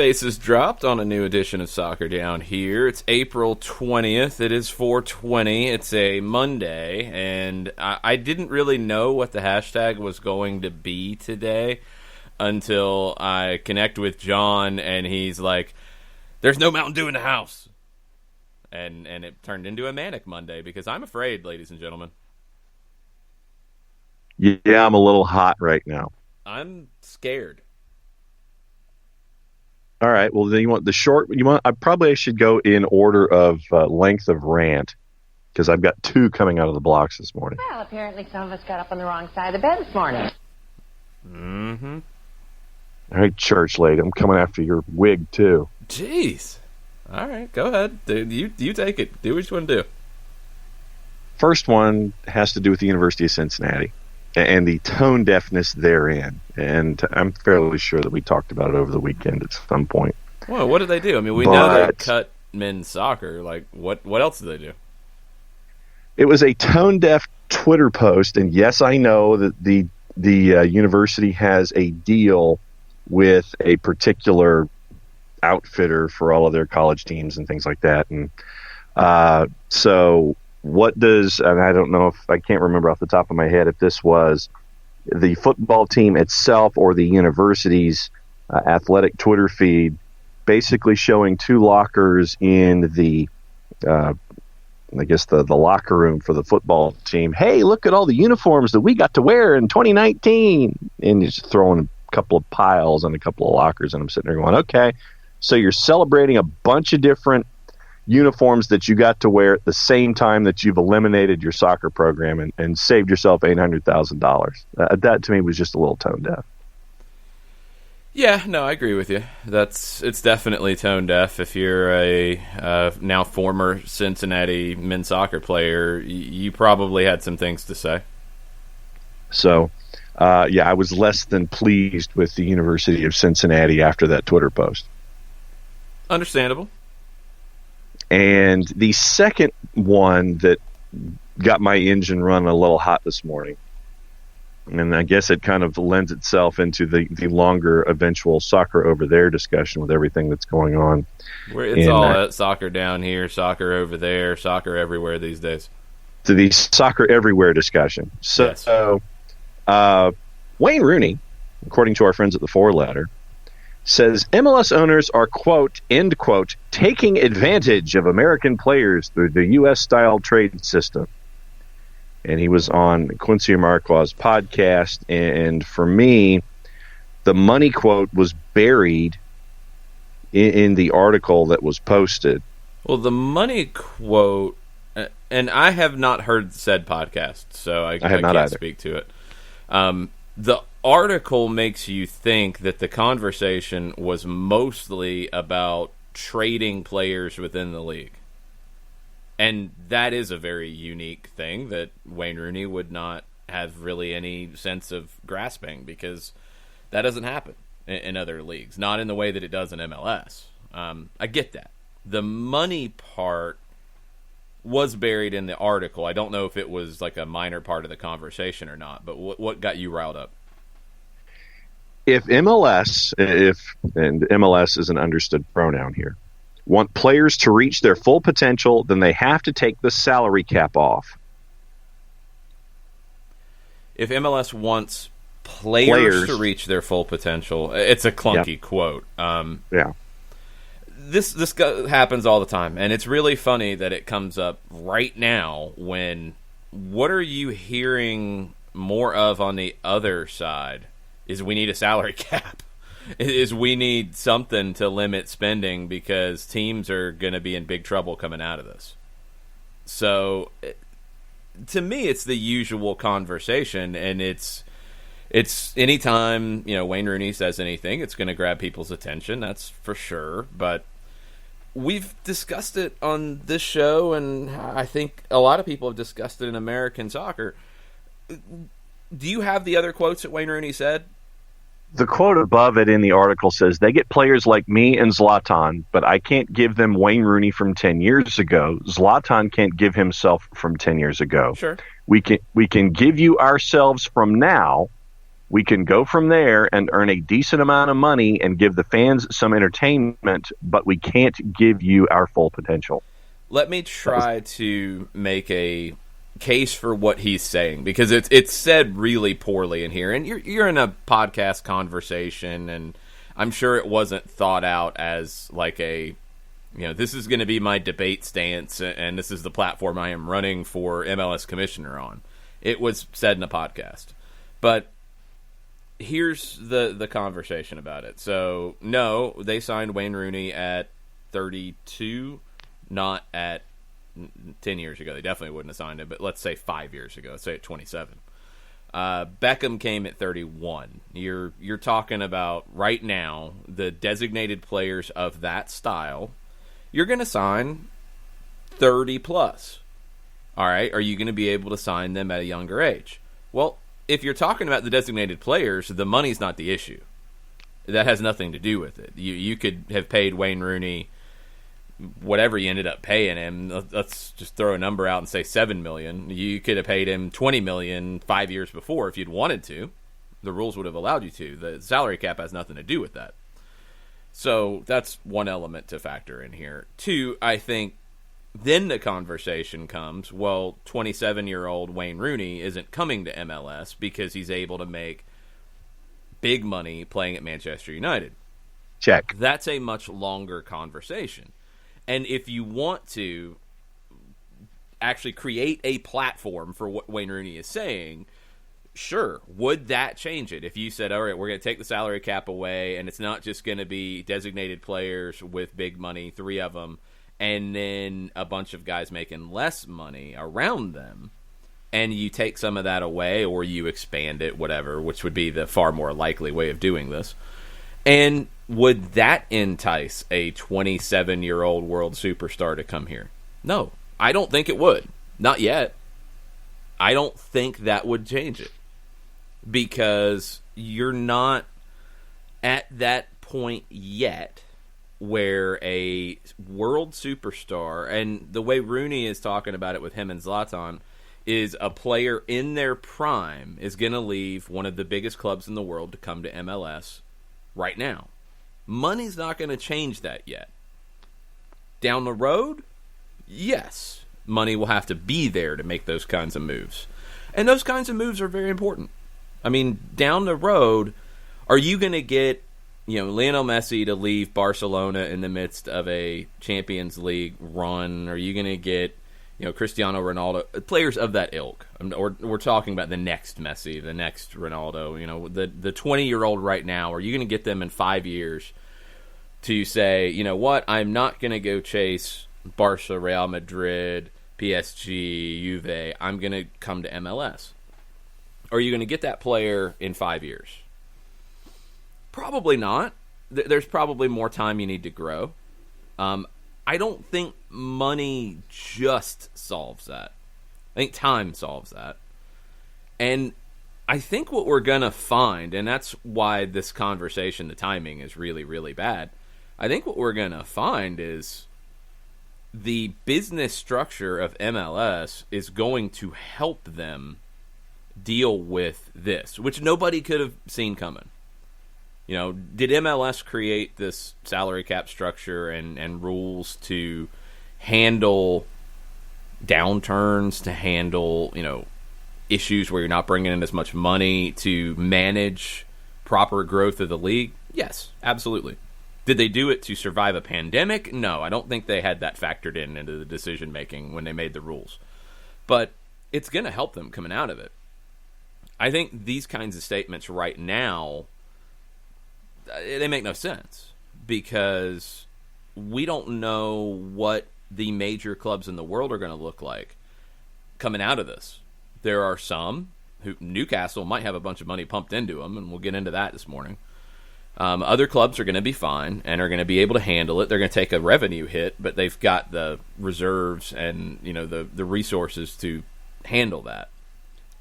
bases dropped on a new edition of Soccer Down here. It's April 20th. It is 4:20. It's a Monday, and I didn't really know what the hashtag was going to be today until I connect with John, and he's like, "There's no Mountain Dew in the house." And it turned into a manic Monday because I'm afraid, ladies and gentlemen. Yeah, I'm a little hot right now. I'm scared. All right. Well, then you want the short. I should go in order of length of rant because I've got two coming out of the blocks this morning. Well, apparently some of us got up on the wrong side of the bed this morning. Mm-hmm. All right, church lady, I'm coming after your wig too. Jeez. All right, go ahead. You take it. Do what you want to do. First one has to do with the University of Cincinnati and the tone deafness therein. And I'm fairly sure that we talked about it over the weekend at some point. Well, what did they do? I mean, we know they cut men's soccer. Like, what else did they do? It was a tone deaf Twitter post, and yes, I know that the university has a deal with a particular outfitter for all of their college teams and things like that. And so what does, and I don't know if I can't remember off the top of my head if this was the football team itself or the university's athletic Twitter feed, basically showing two lockers in the I guess the locker room for the football team. Hey, look at all the uniforms that we got to wear in 2019. And he's throwing a couple of piles on a couple of lockers, and I'm sitting there going, okay, so you're celebrating a bunch of different uniforms that you got to wear at the same time that you've eliminated your soccer program and saved yourself $800,000. That to me was just a little tone deaf. Yeah, no, I agree with you. It's definitely tone deaf. If you're a now former Cincinnati men's soccer player, you probably had some things to say. So, I was less than pleased with the University of Cincinnati after that Twitter post. Understandable. And the second one that got my engine running a little hot this morning, and I guess it kind of lends itself into the longer eventual soccer over there discussion with everything that's going on. It's all soccer down here, soccer over there, soccer everywhere these days. To the soccer everywhere discussion. So, yes. Wayne Rooney, according to our friends at the Four Letter, says MLS owners are, quote, end quote, taking advantage of American players through the U.S.-style trade system. And he was on Quincy Amarqua's podcast, and for me, the money quote was buried in the article that was posted. Well, the money quote, and I have not heard said podcast, so I can't speak to it. The article makes you think that the conversation was mostly about trading players within the league. And that is a very unique thing that Wayne Rooney would not have really any sense of grasping, because that doesn't happen in other leagues, not in the way that it does in MLS. I get that. The money part was buried in the article. I don't know if it was like a minor part of the conversation or not, but what got you riled up? If MLS, and MLS is an understood pronoun here, want players to reach their full potential, then they have to take the salary cap off. If MLS wants players to reach their full potential, it's a clunky quote. Yeah. This happens all the time, and it's really funny that it comes up right now when what are you hearing more of on the other side is we need a salary cap. Is we need something to limit spending because teams are going to be in big trouble coming out of this. So, to me, it's the usual conversation, and it's anytime Wayne Rooney says anything, it's going to grab people's attention. That's for sure. But we've discussed it on this show, and I think a lot of people have discussed it in American soccer. Do you have the other quotes that Wayne Rooney said? The quote above it in the article says, they get players like me and Zlatan, but I can't give them Wayne Rooney from 10 years ago. Zlatan can't give himself from 10 years ago. Sure. We can give you ourselves from now, We can go from there and earn a decent amount of money and give the fans some entertainment, but we can't give you our full potential. Let me try to make a case for what he's saying, because it's said really poorly in here, and you're in a podcast conversation, and I'm sure it wasn't thought out as like a, this is going to be my debate stance, and this is the platform I am running for MLS commissioner on. It was said in a podcast, but here's the conversation about it. So no, they signed Wayne Rooney at 32, not at 10 years ago. They definitely wouldn't have signed him, but let's say 5 years ago. Let's say at 27. Beckham came at 31. You're talking about right now the designated players of that style. You're going to sign 30 plus. All right, are you going to be able to sign them at a younger age? Well, if you're talking about the designated players, the money's not the issue. That has nothing to do with it. You could have paid Wayne Rooney whatever you ended up paying him. Let's just throw a number out and say $7 million. You could have paid him $20 million 5 years before if you'd wanted to. The rules would have allowed you to. The salary cap has nothing to do with that. So that's one element to factor in here. Two, I think then the conversation comes, well, 27-year-old Wayne Rooney isn't coming to MLS because he's able to make big money playing at Manchester United. Check. That's a much longer conversation. And if you want to actually create a platform for what Wayne Rooney is saying, sure, would that change it? If you said, all right, we're going to take the salary cap away, and it's not just going to be designated players with big money, 3 of them, and then a bunch of guys making less money around them, and you take some of that away, or you expand it, whatever, which would be the far more likely way of doing this. And would that entice a 27-year-old world superstar to come here? No, I don't think it would. Not yet. I don't think that would change it, because you're not at that point yet where a world superstar, and the way Rooney is talking about it with him and Zlatan, is a player in their prime is going to leave one of the biggest clubs in the world to come to MLS right now. Money's not going to change that yet. Down the road, yes, money will have to be there to make those kinds of moves. And those kinds of moves are very important. I mean, down the road, are you going to get, Lionel Messi to leave Barcelona in the midst of a Champions League run? Are you going to get, Cristiano Ronaldo, players of that ilk? We're talking about the next Messi, the next Ronaldo, the 20-year-old right now. Are you going to get them in 5 years to say, you know what, I'm not going to go chase Barca, Real Madrid, PSG, Juve. I'm going to come to MLS. Are you going to get that player in 5 years? Probably not. There's probably more time you need to grow. I don't think money just solves that. I think time solves that. And I think what we're going to find, and that's why this conversation, the timing is really, really bad. I think what we're going to find is the business structure of MLS is going to help them deal with this, which nobody could have seen coming. Did MLS create this salary cap structure and rules to handle downturns, to handle, issues where you're not bringing in as much money, to manage proper growth of the league? Yes, absolutely. Did they do it to survive a pandemic? No, I don't think they had that factored into the decision-making when they made the rules. But it's going to help them coming out of it. I think these kinds of statements right now, they make no sense, because we don't know what the major clubs in the world are going to look like coming out of this. There are some who, Newcastle might have a bunch of money pumped into them, and we'll get into that this morning. Other clubs are going to be fine and are going to be able to handle it. They're going to take a revenue hit, but they've got the reserves and the resources to handle that.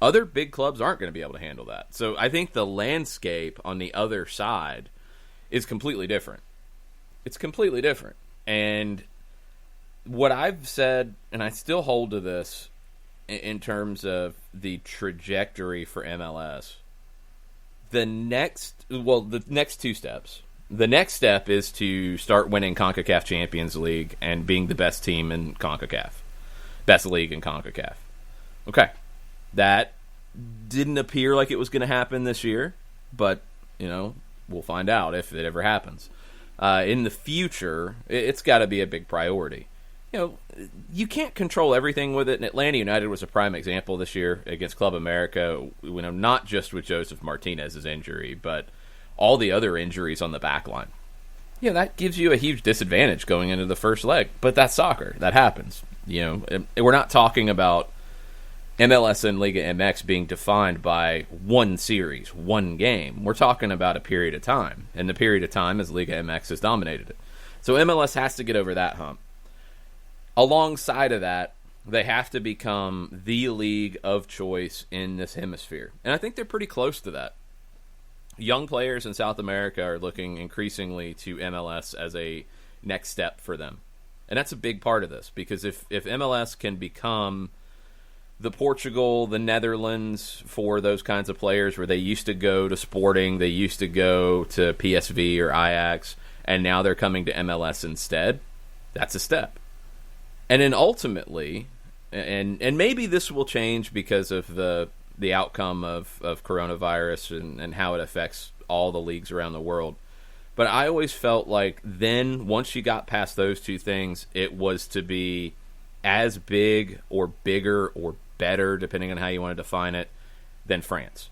Other big clubs aren't going to be able to handle that. So I think the landscape on the other side is completely different. It's completely different. And what I've said, and I still hold to this in terms of the trajectory for MLS, the next two steps. The next step is to start winning CONCACAF Champions League and being the best team in CONCACAF. Best league in CONCACAF. Okay. That didn't appear like it was going to happen this year, but, we'll find out if it ever happens. In the future, it's got to be a big priority. You can't control everything with it, and Atlanta United was a prime example this year against Club America, not just with Joseph Martinez's injury, but all the other injuries on the back line. That gives you a huge disadvantage going into the first leg, but that's soccer. That happens. We're not talking about MLS and Liga MX being defined by one series, one game. We're talking about a period of time, and the period of time is Liga MX has dominated it. So MLS has to get over that hump. Alongside of that, they have to become the league of choice in this hemisphere. And I think they're pretty close to that. Young players in South America are looking increasingly to MLS as a next step for them. And that's a big part of this, because if MLS can become the Portugal, the Netherlands for those kinds of players, where they used to go to Sporting, they used to go to PSV or Ajax, and now they're coming to MLS instead, that's a step. And then ultimately, and maybe this will change because of the outcome of coronavirus and how it affects all the leagues around the world. But I always felt like then, once you got past those two things, it was to be as big or bigger or better, depending on how you want to define it, than France.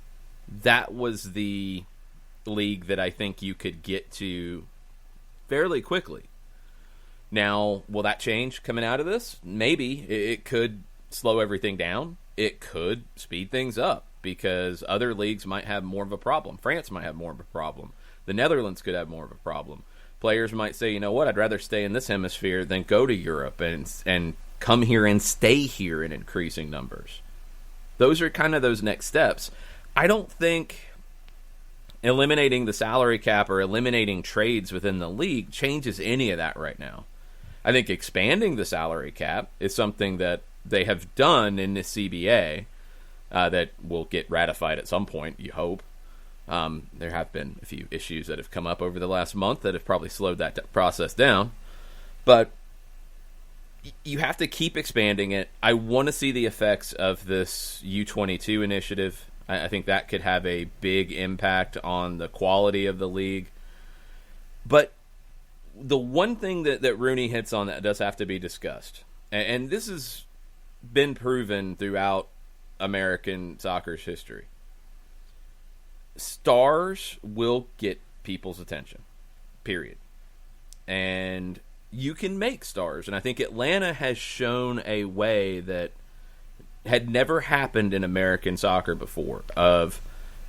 That was the league that I think you could get to fairly quickly. Now, will that change coming out of this? Maybe. It could slow everything down. It could speed things up, because other leagues might have more of a problem. France might have more of a problem. The Netherlands could have more of a problem. Players might say, you know what, I'd rather stay in this hemisphere than go to Europe and come here and stay here in increasing numbers. Those are kind of those next steps. I don't think eliminating the salary cap or eliminating trades within the league changes any of that right now. I think expanding the salary cap is something that they have done in the CBA that will get ratified at some point, you hope. There have been a few issues that have come up over the last month that have probably slowed that process down. But you have to keep expanding it. I want to see the effects of this U22 initiative. I think that could have a big impact on the quality of the league. But the one thing that Rooney hits on that does have to be discussed, and this has been proven throughout American soccer's history. Stars will get people's attention, period. And you can make stars. And I think Atlanta has shown a way that had never happened in American soccer before, of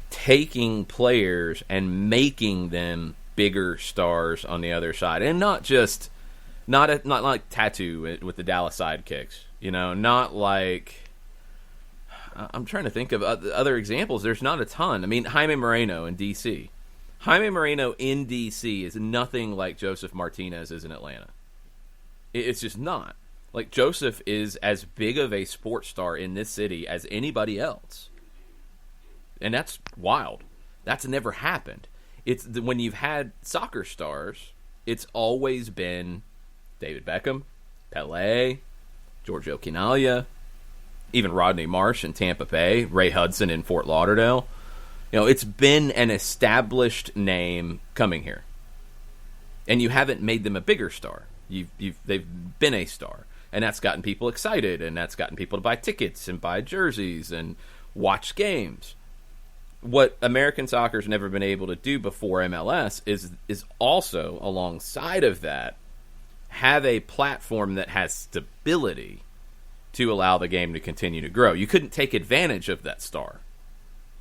taking players and making them bigger stars on the other side. And not like Tattoo with the Dallas Sidekicks. Not like... I'm trying to think of other examples. There's not a ton. I mean, Jaime Moreno in D.C. Jaime Moreno in D.C. is nothing like Joseph Martinez is in Atlanta. It's just not. Like, Joseph is as big of a sports star in this city as anybody else. And that's wild. That's never happened. It's when you've had soccer stars, it's always been David Beckham, Pelé, Giorgio Quinaglia, even Rodney Marsh in Tampa Bay, Ray Hudson in Fort Lauderdale. It's been an established name coming here. And you haven't made them a bigger star. They've been a star. And that's gotten people excited, and that's gotten people to buy tickets and buy jerseys and watch games. What American soccer's never been able to do before MLS is also, alongside of that, have a platform that has stability to allow the game to continue to grow. You couldn't take advantage of that star.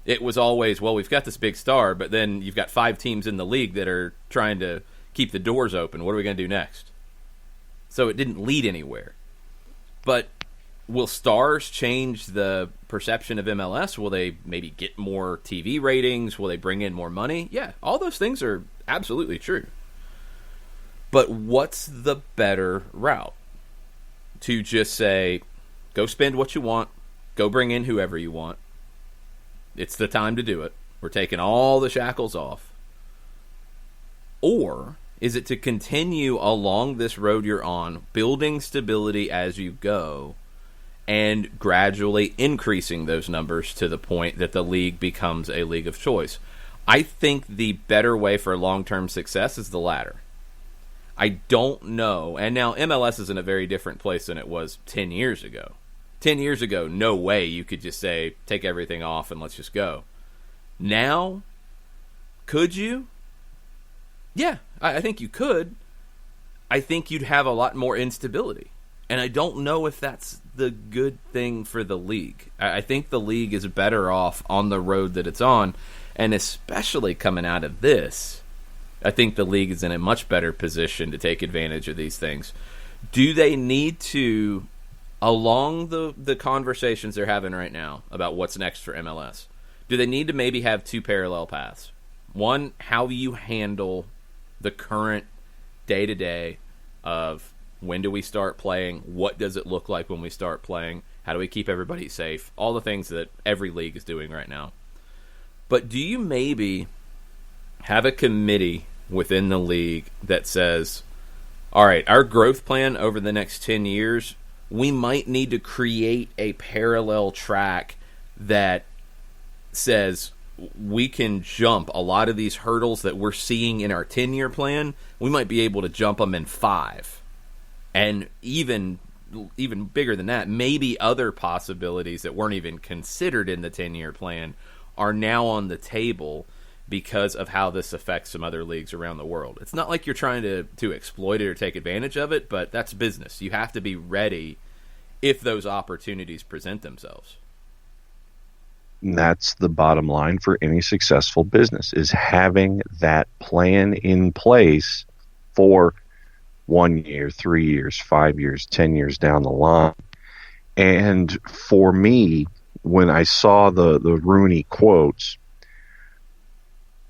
It was always, well, we've got this big star, but then you've got 5 teams in the league that are trying to keep the doors open. What are we going to do next? So it didn't lead anywhere. But will stars change the perception of MLS? Will they maybe get more TV ratings? Will they bring in more money? Yeah, all those things are absolutely true. But what's the better route? To just say, go spend what you want, go bring in whoever you want. It's the time to do it. We're taking all the shackles off. Or is it to continue along this road you're on, building stability as you go, and gradually increasing those numbers to the point that the league becomes a league of choice? I think the better way for long-term success is the latter. I don't know. And now MLS is in a very different place than it was 10 years ago. 10 years ago, no way you could just say, take everything off and let's just go. Now, could you? Yeah, I think you could. I think you'd have a lot more instability. And I don't know if that's the good thing for the league. I think the league is better off on the road that it's on. And especially coming out of this, I think the league is in a much better position to take advantage of these things. Do they need to, along the conversations they're having right now about what's next for MLS, do they need to maybe have two parallel paths? One, how you handle the current day-to-day of when do we start playing, what does it look like when we start playing, how do we keep everybody safe, all the things that every league is doing right now. But do you maybe have a committee within the league that says, all right, our growth plan over the next 10 years, we might need to create a parallel track that says we can jump a lot of these hurdles that we're seeing in our 10-year plan. We might be able to jump them in 5. And even bigger than that, maybe other possibilities that weren't even considered in the 10-year plan are now on the table because of how this affects some other leagues around the world. It's not like you're trying to exploit it or take advantage of it, but that's business. You have to be ready if those opportunities present themselves. And that's the bottom line for any successful business, is having that plan in place for 1 year, 3 years, 5 years, 10 years down the line. And for me, when I saw the Rooney quotes,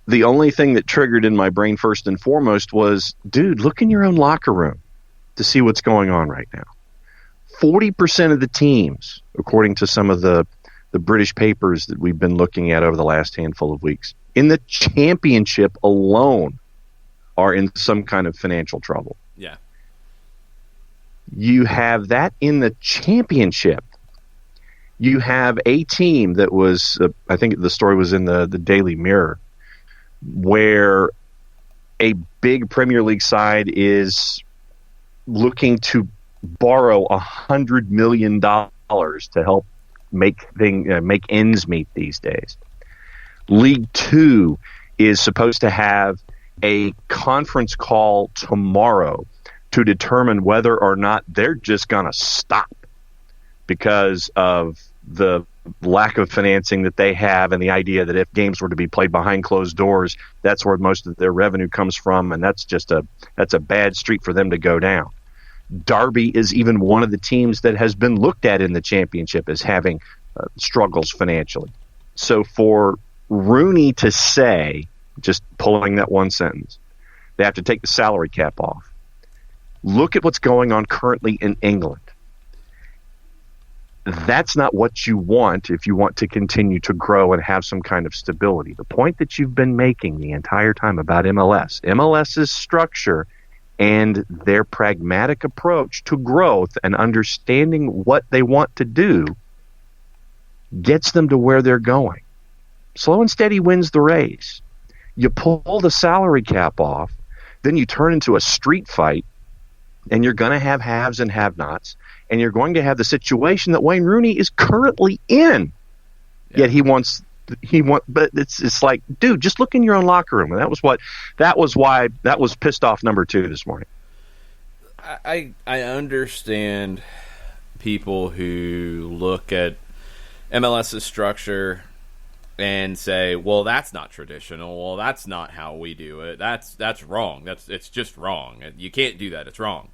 the only thing that triggered in my brain first and foremost was, dude, look in your own locker room to see what's going on right now. 40% of the teams, according to some of the British papers that we've been looking at over the last handful of weeks, in the championship alone are in some kind of financial trouble. Yeah. You have that in the championship. You have a team that was, I think the story was in the Daily Mirror, where a big Premier League side is looking to borrow $100 million to help make ends meet these days. League Two is supposed to have a conference call tomorrow to determine whether or not they're just going to stop because of the lack of financing that they have, and the idea that if games were to be played behind closed doors, that's where most of their revenue comes from, and that's a bad street for them to go down. Derby is even one of the teams that has been looked at in the championship as having struggles financially. So for Rooney to say, just pulling that one sentence, they have to take the salary cap off. Look at what's going on currently in England. That's not what you want if you want to continue to grow and have some kind of stability. The point that you've been making the entire time about MLS's structure and their pragmatic approach to growth and understanding what they want to do gets them to where they're going. Slow and steady wins the race. You pull the salary cap off, then you turn into a street fight, and you're going to have haves and have-nots, and you're going to have the situation that Wayne Rooney is currently in. Yeah. Yet but it's like, dude, just look in your own locker room. And that was pissed off number 2 this morning. I understand people who look at MLS's structure and say, well, that's not traditional. Well, that's not how we do it. That's wrong. It's just wrong. You can't do that. It's wrong.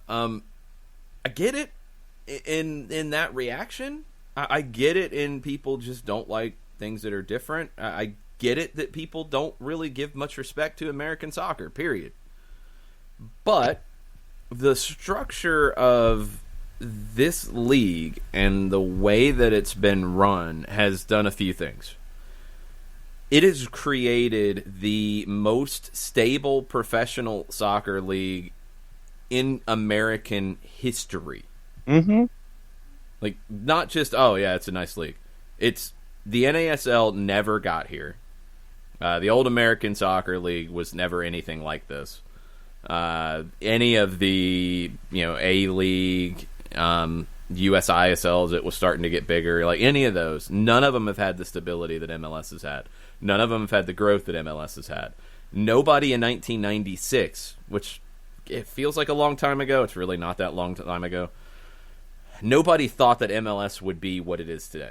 I get it in that reaction. I get it in people just don't like things that are different. I get it that people don't really give much respect to American soccer, period. But the structure of this league and the way that it's been run has done a few things. it has created the most stable professional soccer league in American history. Mm-hmm. Like, not just, oh, yeah, it's a nice league. It's, the NASL never got here. The old American Soccer League was never anything like this. Any of the, A-League, USISLs, it was starting to get bigger. Like, any of those, none of them have had the stability that MLS has had. None of them have had the growth that MLS has had. Nobody in 1996, which it feels like a long time ago. It's really not that long time ago. Nobody thought that MLS would be what it is today.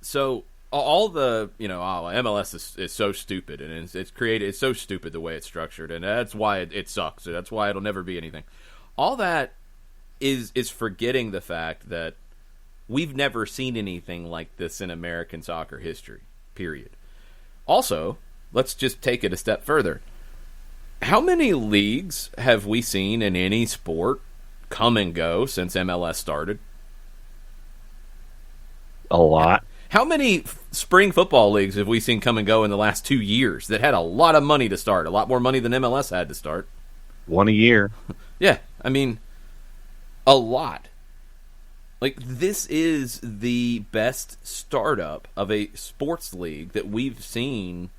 So all the, MLS is so stupid, and it's created. It's so stupid the way it's structured, and that's why it sucks. That's why it'll never be anything. All that is forgetting the fact that we've never seen anything like this in American soccer history. Period. Also, let's just take it a step further. How many leagues have we seen in any sport come and go since MLS started? A lot. How many spring football leagues have we seen come and go in the last 2 years that had a lot of money to start? A lot more money than MLS had to start. One a year. Yeah, I mean, a lot. Like, this is the best startup of a sports league that we've seen,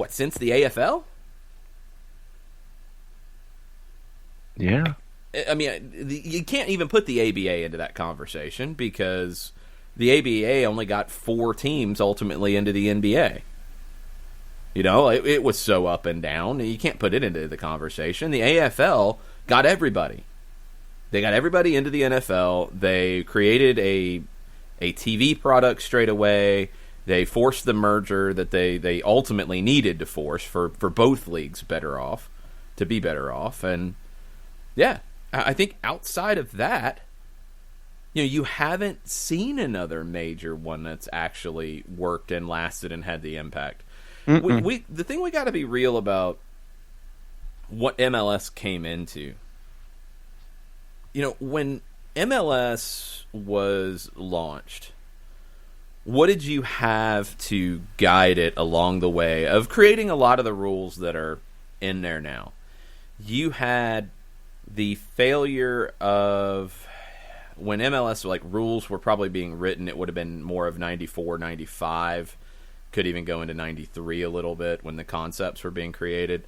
since the AFL? Yeah. I mean, you can't even put the ABA into that conversation because the ABA only got 4 teams ultimately into the NBA. It was so up and down. You can't put it into the conversation. The AFL got everybody. They got everybody into the NFL. They created a TV product straight away. They forced the merger that they ultimately needed to force for both leagues to be better off. And yeah, I think outside of that, you haven't seen another major one that's actually worked and lasted and had the impact. The thing we got to be real about what MLS came into. When MLS was launched, what did you have to guide it along the way of creating a lot of the rules that are in there now? You had the failure of when MLS rules were probably being written, it would have been more of 94, 95, could even go into 93 a little bit when the concepts were being created.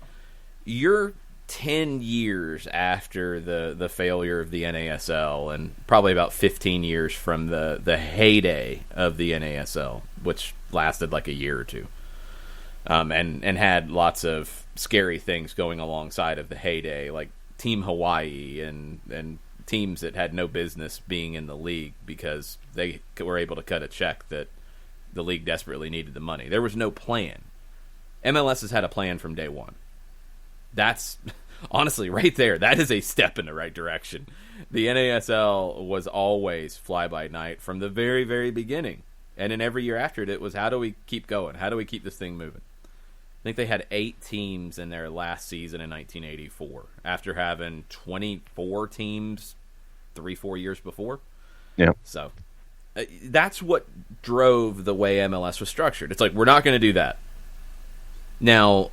You're 10 years after the failure of the NASL and probably about 15 years from the heyday of the NASL, which lasted like a year or two, and had lots of scary things going alongside of the heyday, like Team Hawaii and teams that had no business being in the league because they were able to cut a check that the league desperately needed the money. There was no plan. MLS has had a plan from day one. That's honestly right there. That is a step in the right direction. The NASL was always fly by night from the very, very beginning. And in every year after it, it was how do we keep going? How do we keep this thing moving? I think they had 8 teams in their last season in 1984 after having 24 teams 3-4 years before. Yeah. So that's what drove the way MLS was structured. It's like, we're not going to do that. Now,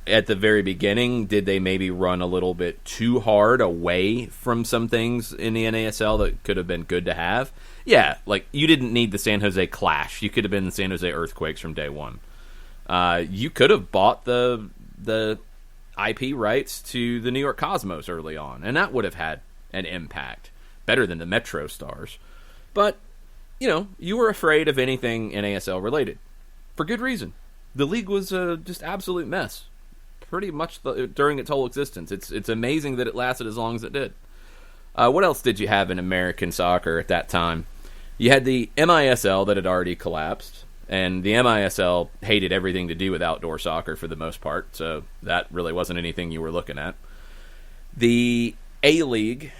at the very beginning, did they maybe run a little bit too hard away from some things in the NASL that could have been good to have? Yeah, like you didn't need the San Jose Clash. You could have been the San Jose Earthquakes from day one. You could have bought the IP rights to the New York Cosmos early on, and that would have had an impact. Better than the Metro Stars. But, you were afraid of anything NASL related. For good reason. The league was just absolute mess. Pretty much during its whole existence. It's amazing that it lasted as long as it did. What else did you have in American soccer at that time? You had the MISL that had already collapsed. And the MISL hated everything to do with outdoor soccer for the most part, so that really wasn't anything you were looking at. The A-League,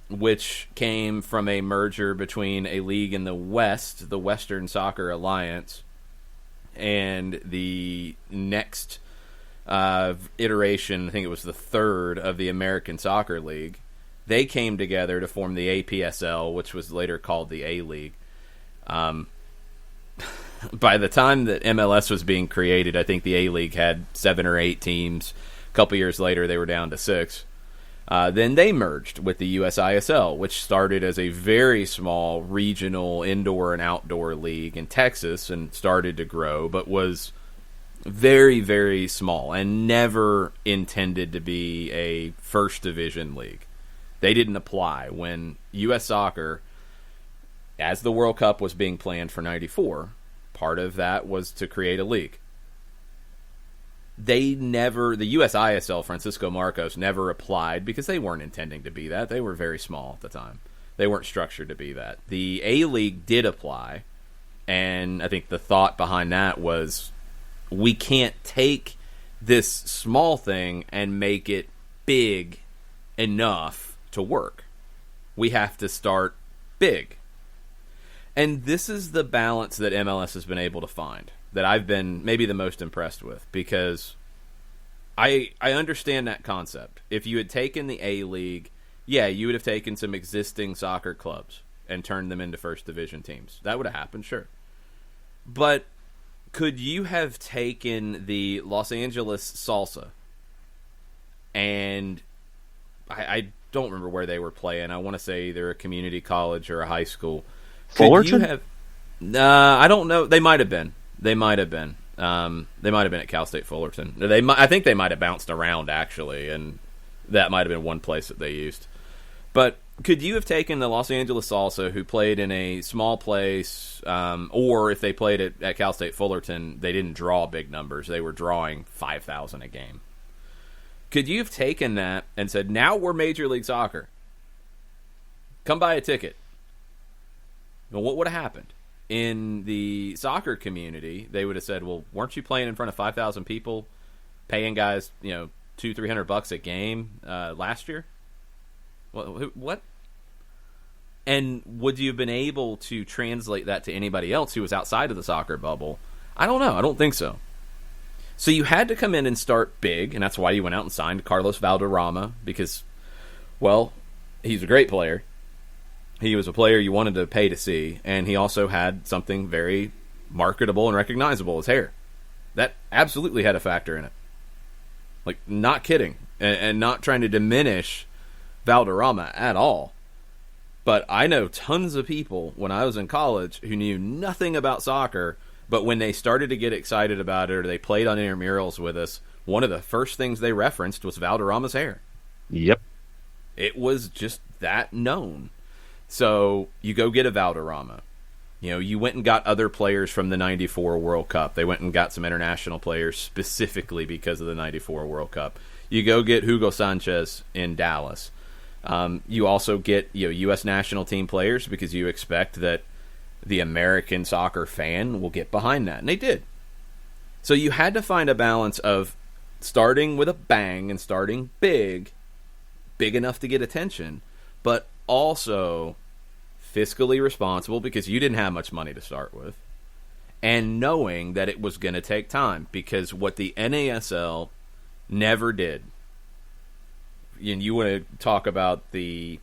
which came from a merger between a league in the West, the Western Soccer Alliance, and the next iteration, I think it was the third of the American Soccer League. They came together to form the APSL, which was later called the A-League. by the time that MLS was being created, I think the A-League had 7 or 8 teams. A couple years later, they were down to 6. Then they merged with the USISL, which started as a very small regional indoor and outdoor league in Texas and started to grow, but was very, very small and never intended to be a first division league. They didn't apply when U.S. Soccer, as the World Cup was being planned for 94, part of that was to create a league. The USISL, Francisco Marcos, never applied because they weren't intending to be that. They were very small at the time. They weren't structured to be that. The A-League did apply, and I think the thought behind that was, we can't take this small thing and make it big enough to work. We have to start big. And this is the balance that MLS has been able to find, that I've been maybe the most impressed with, because I understand that concept. If you had taken the A-League, yeah, you would have taken some existing soccer clubs and turned them into first division teams. That would have happened, sure. But could you have taken the Los Angeles Salsa, and I don't remember where they were playing. I want to say they're a community college or a high school. Fullerton? I don't know. They might have been. They might have been at Cal State Fullerton. I think they might have bounced around, actually, and that might have been one place that they used. But could you have taken the Los Angeles Salsa, who played in a small place, or if they played at Cal State Fullerton, they didn't draw big numbers. They were drawing 5,000 a game. Could you have taken that and said, now we're Major League Soccer. Come buy a ticket. Well, what would have happened? In the soccer community, they would have said, well, weren't you playing in front of 5,000 people, paying guys, $200-300 a game last year? What? And would you have been able to translate that to anybody else who was outside of the soccer bubble? I don't know. I don't think so. So you had to come in and start big, and that's why you went out and signed Carlos Valderrama, because, well, he's a great player. He was a player you wanted to pay to see, and he also had something very marketable and recognizable, his hair. That absolutely had a factor in it. Like, not kidding, and not trying to diminish Valderrama at all. But I know tons of people when I was in college who knew nothing about soccer, but when they started to get excited about it or they played on intramurals with us, one of the first things they referenced was Valderrama's hair. Yep. It was just that known. So you go get a Valderrama. You went and got other players from the 94 World Cup. They went and got some international players specifically because of the 94 World Cup. You go get Hugo Sanchez in Dallas. You also get U.S. national team players because you expect that the American soccer fan will get behind that. And they did. So you had to find a balance of starting with a bang and starting big enough to get attention, but also fiscally responsible because you didn't have much money to start with, and knowing that it was going to take time, because what the NASL never did, and you want to talk about the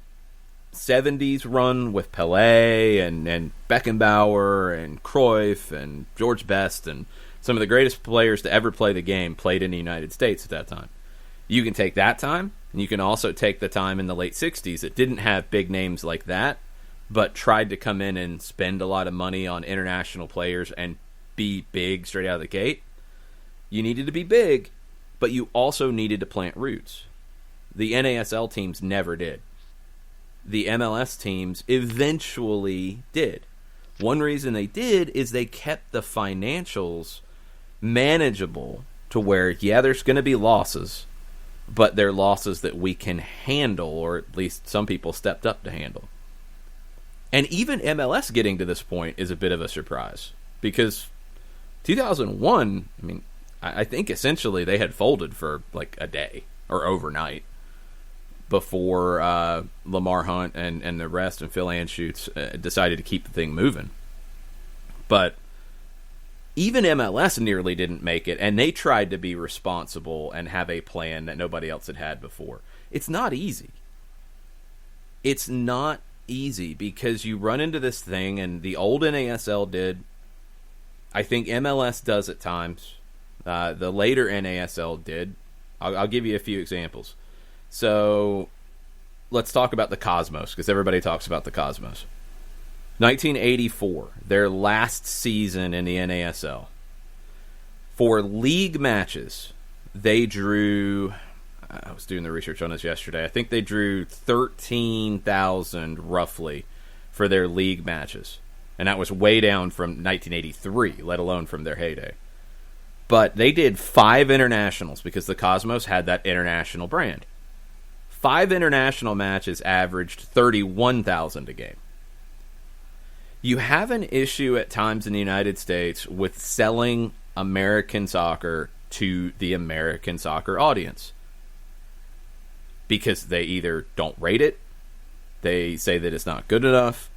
70s run with Pelé and Beckenbauer and Cruyff and George Best and some of the greatest players to ever play the game played in the United States at that time. You can take that time, and you can also take the time in the late 60s that didn't have big names like that, but tried to come in and spend a lot of money on international players and be big straight out of the gate. You needed to be big, but you also needed to plant roots. The NASL teams never did. The MLS teams eventually did. One reason they did is they kept the financials manageable to where, yeah, there's going to be losses, but they're losses that we can handle, or at least some people stepped up to handle. And even MLS getting to this point is a bit of a surprise, because 2001, I think essentially they had folded for like a day or overnight before Lamar Hunt and the rest and Phil Anschutz decided to keep the thing moving. But even MLS nearly didn't make it, and they tried to be responsible and have a plan that nobody else had before. It's not easy. It's not easy because you run into this thing, and the old NASL did. I think MLS does at times. The later NASL did. I'll give you a few examples. So let's talk about the Cosmos, because everybody talks about the Cosmos. 1984, their last season in the NASL. For league matches, they drew... I was doing the research on this yesterday. I think they drew 13,000 roughly for their league matches. And that was way down from 1983, let alone from their heyday. But they did 5 internationals because the Cosmos had that international brand. 5 international matches averaged 31,000 a game. You have an issue at times in the United States with selling American soccer to the American soccer audience. Because they either don't rate it, they say that it's not good enough,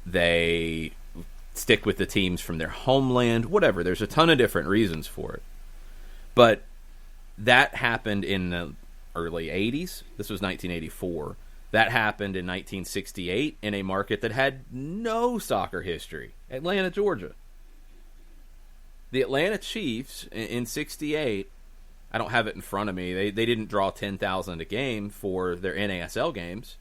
they stick with the teams from their homeland, whatever. There's a ton of different reasons for it. But that happened in the early 80s. This was 1984. That happened in 1968 in a market that had no soccer history, Atlanta, Georgia. The Atlanta Chiefs in 68, I don't have it in front of me. They didn't draw 10,000 a game for their NASL games,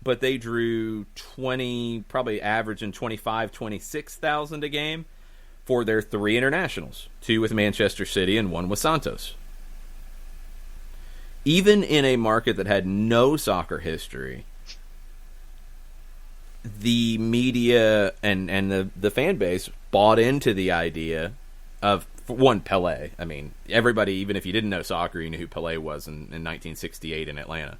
but they drew 20, probably averaging 25, 26,000 a game for their 3 internationals, 2 with Manchester City and 1 with Santos. Even in a market that had no soccer history, the media and the fan base bought into the idea of, for one, Pelé. I mean, everybody, even if you didn't know soccer, you knew who Pelé was in 1968 in Atlanta.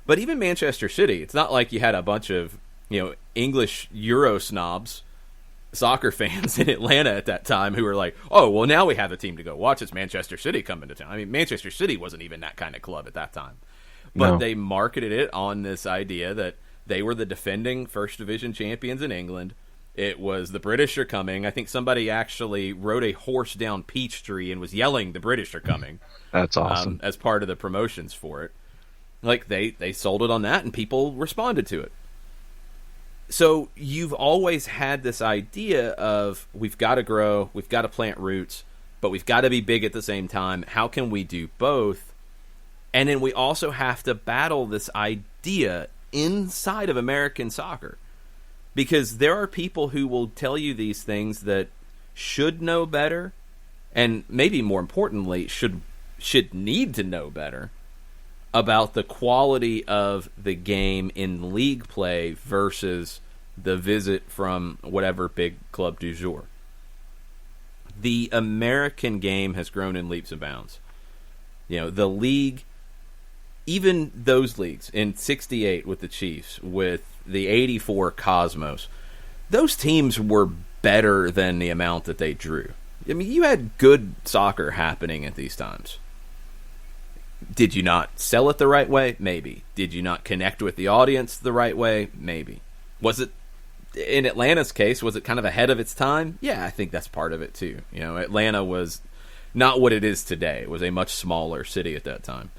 But even Manchester City, it's not like you had a bunch of, English Euro snobs, soccer fans in Atlanta at that time who were like, oh, well, now we have a team to go watch. It's Manchester City coming to town. I mean, Manchester City wasn't even that kind of club at that time. But They marketed it on this idea that they were the defending First Division champions in England. It was the British are coming. I think somebody actually rode a horse down Peachtree and was yelling, the British are coming. That's awesome. As part of the promotions for it. Like, they sold it on that, and people responded to it. So you've always had this idea of, we've got to grow, we've got to plant roots, but we've got to be big at the same time. How can we do both? And then we also have to battle this idea inside of American soccer. Because there are people who will tell you these things that should know better, and maybe more importantly, should need to know better about the quality of the game in league play versus the visit from whatever big club du jour. The American game has grown in leaps and bounds. The league, even those leagues in 68 with the Chiefs, with the 84 Cosmos, those teams were better than the amount that they drew. I mean, you had good soccer happening at these times. Did you not sell it the right way? Maybe. Did you not connect with the audience the right way? Maybe. Was it, in Atlanta's case, was it kind of ahead of its time? Yeah, I think that's part of it too. Atlanta was not what it is today. It was a much smaller city at that time.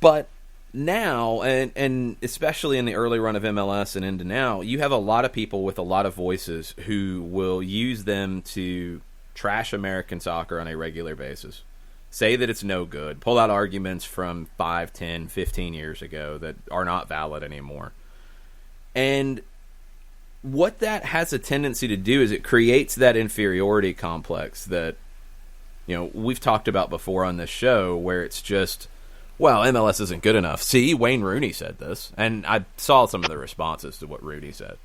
But now, and especially in the early run of MLS and into now, you have a lot of people with a lot of voices who will use them to trash American soccer on a regular basis. Say that it's no good. Pull out arguments from 5, 10, 15 years ago that are not valid anymore. And what that has a tendency to do is it creates that inferiority complex that, we've talked about before on this show, where it's just, well, MLS isn't good enough. See, Wayne Rooney said this. And I saw some of the responses to what Rooney said.